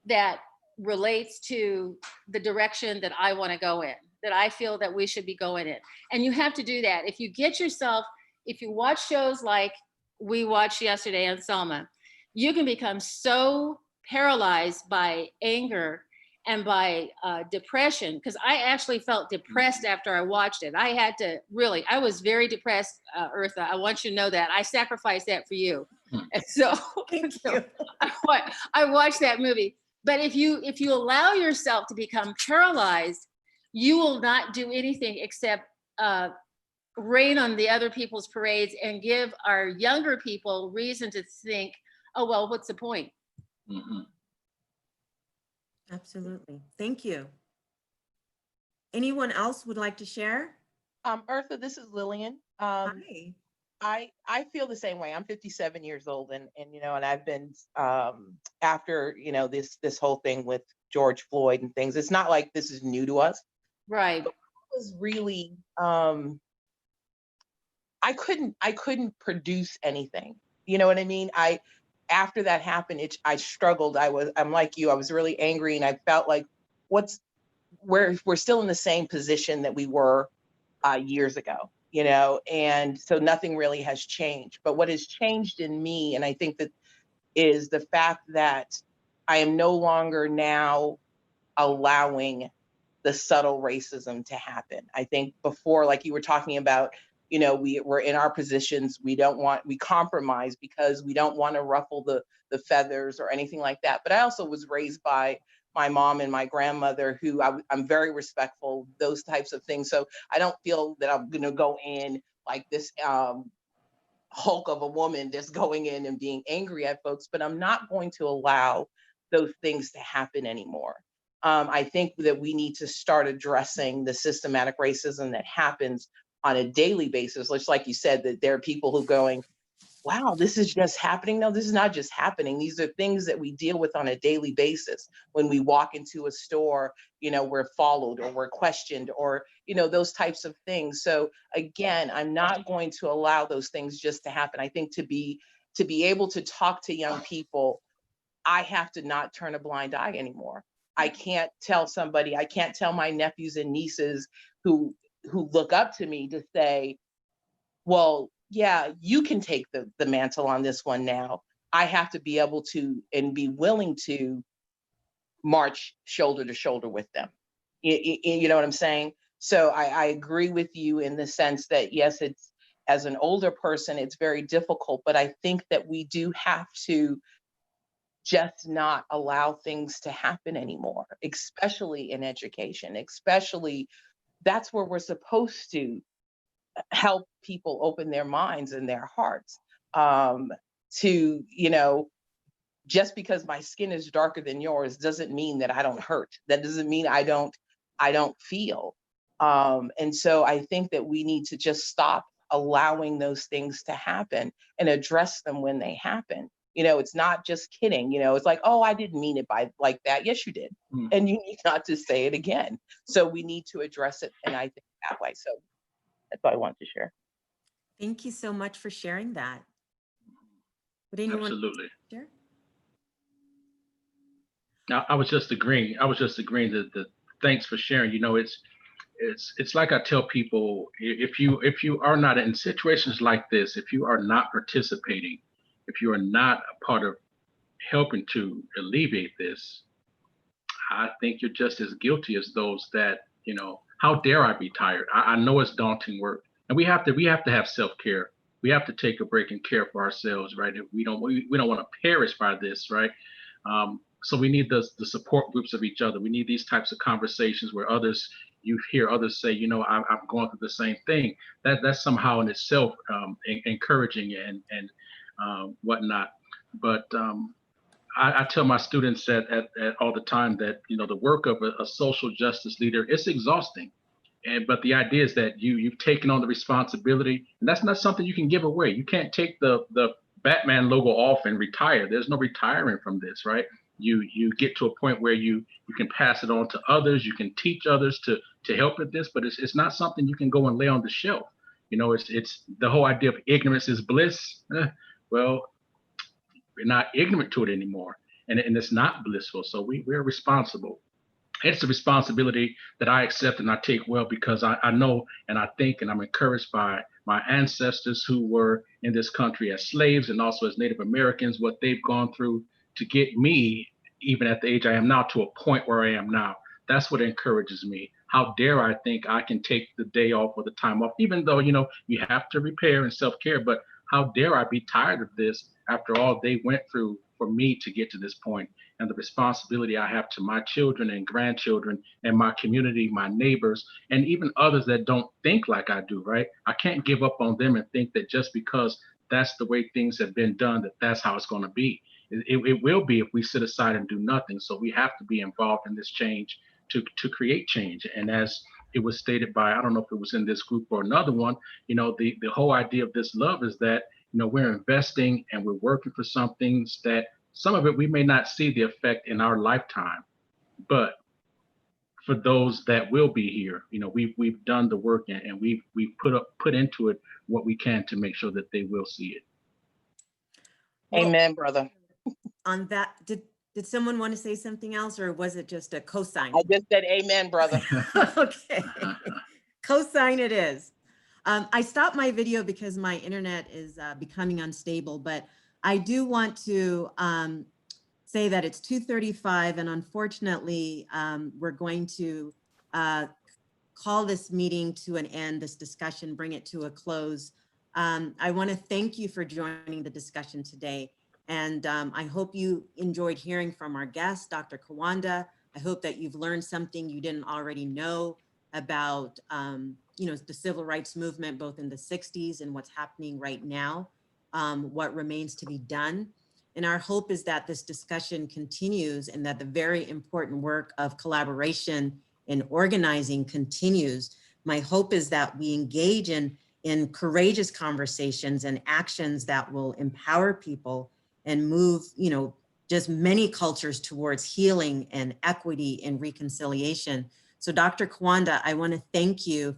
that relates to the direction that I want to go in, that I feel that we should be going in. And you have to do that. If you watch shows like we watched yesterday on Selma, you can become so paralyzed by anger and by depression, because I actually felt depressed after I watched it. I had to really, I was very depressed, Eartha. I want you to know that. I sacrificed that for you. And so, Thank so you. I watched that movie. But if you allow yourself to become paralyzed, you will not do anything except rain on the other people's parades and give our younger people reason to think, oh, well, what's the point? Mhm. Absolutely. Thank you. Anyone else would like to share? Eartha, this is Lillian. Hi. I feel the same way. I'm 57 years old, and and I've been after this whole thing with George Floyd and things. It's not like this is new to us. Right. It was really I couldn't produce anything. You know what I mean? After that happened, I struggled. I'm like you. I was really angry, and I felt like we're still in the same position that we were years ago, and so nothing really has changed. But what has changed in me, and I think that is the fact that I am no longer now allowing the subtle racism to happen. I think before, like you were talking about, we're in our positions. We compromise because we don't want to ruffle the feathers or anything like that. But I also was raised by my mom and my grandmother, who I'm very respectful, those types of things. So I don't feel that I'm going to go in like this hulk of a woman that's going in and being angry at folks, but I'm not going to allow those things to happen anymore. I think that we need to start addressing the systematic racism that happens on a daily basis. Just like you said, that there are people who going, wow, this is just happening. No, this is not just happening. These are things that we deal with on a daily basis. When we walk into a store, we're followed or we're questioned or, those types of things. So again, I'm not going to allow those things just to happen. I think to be able to talk to young people, I have to not turn a blind eye anymore. I can't tell my nephews and nieces who look up to me to say, well, yeah, you can take the mantle on this one now. I have to be able to and be willing to march shoulder to shoulder with them. You know what I'm saying? So I agree with you in the sense that, yes, it's, as an older person, it's very difficult, but I think that we do have to just not allow things to happen anymore, especially in education, especially that's where we're supposed to help people open their minds and their hearts to, just because my skin is darker than yours doesn't mean that I don't hurt. That doesn't mean I don't feel. And so I think that we need to just stop allowing those things to happen and address them when they happen. It's not just kidding. It's like, oh, I didn't mean it by like that. Yes, you did. And you need not to say it again. So we need to address it. And I think that way. So that's what I wanted to share. Thank you so much for sharing that. Would anyone Absolutely. share? Now, I was just agreeing that thanks for sharing. It's like I tell people, if you are not in situations like this, if you are not participating, if you are not a part of helping to alleviate this, I think you're just as guilty as those that, how dare I be tired? I know it's daunting work, and we have to have self-care. We have to take a break and care for ourselves, right? If we don't want to perish by this, right? So we need the support groups of each other. We need these types of conversations where you hear others say, I'm going through the same thing. That's somehow in itself encouraging and whatnot. But I tell my students at all the time that the work of a social justice leader, it's exhausting. But the idea is that you've taken on the responsibility, and that's not something you can give away. You can't take the Batman logo off and retire. There's no retiring from this, right? You get to a point where you can pass it on to others. You can teach others to help with this, but it's not something you can go and lay on the shelf. It's the whole idea of ignorance is bliss. Well, we're not ignorant to it anymore, and it's not blissful. So we're responsible. It's a responsibility that I accept and I take well, because I know and I think and I'm encouraged by my ancestors who were in this country as slaves and also as Native Americans, what they've gone through to get me even at the age I am now, to a point where I am now. That's what encourages me. How dare I think I can take the day off or the time off, even though, you know, you have to repair and self-care, but how dare I be tired of this after all they went through for me to get to this point, and the responsibility I have to my children and grandchildren and my community, my neighbors, and even others that don't think like I do, right? I can't give up on them and think that just because that's the way things have been done, that that's how it's going to be. It will be if we sit aside and do nothing. So we have to be involved in this change to create change. And as it was stated by, I don't know if it was in this group or another one, you know, the whole idea of this love is that, you know, we're investing and we're working for some things that some of it we may not see the effect in our lifetime, but for those that will be here, you know, we've done the work, and we've put into it what we can to make sure that they will see it. Well, Amen, brother. on that, did someone want to say something else, or was it just a cosign? I just said amen, brother. Okay, cosign it is. I stopped my video because my internet is becoming unstable, but I do want to say that it's 2:35, and unfortunately, we're going to call this meeting to an end, this discussion, bring it to a close. I want to thank you for joining the discussion today. And I hope you enjoyed hearing from our guest, Dr. Kawanda. I hope that you've learned something you didn't already know about you know, the civil rights movement, both in the 60s and what's happening right now, what remains to be done. And our hope is that this discussion continues and that the very important work of collaboration and organizing continues. My hope is that we engage in courageous conversations and actions that will empower people and move, you know, just many cultures towards healing and equity and reconciliation. So Dr. Kawanda, I want to thank you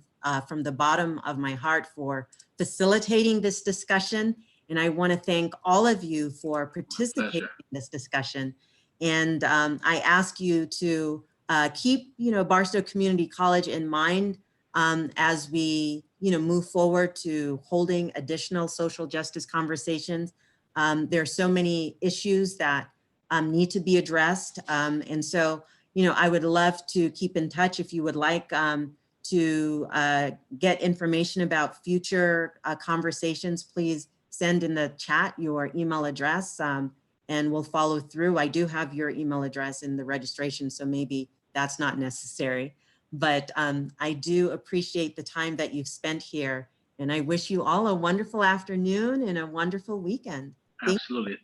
from the bottom of my heart for facilitating this discussion. And I want to thank all of you for participating in this discussion. And I ask you to keep, you know, Barstow Community College in mind as we, you know, move forward to holding additional social justice conversations. There are so many issues that need to be addressed. And so, you know, I would love to keep in touch if you would like to get information about future conversations. Please send in the chat your email address and we'll follow through. I do have your email address in the registration, so maybe that's not necessary. But I do appreciate the time that you've spent here. And I wish you all a wonderful afternoon and a wonderful weekend. Absolutely.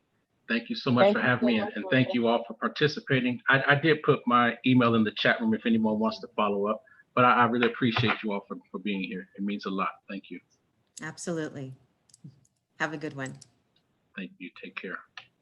Thank you so much for having me, and thank you all for participating. I did put my email in the chat room if anyone wants to follow up, but I really appreciate you all for being here. It means a lot. Thank you. Absolutely. Have a good one. Thank you. Take care.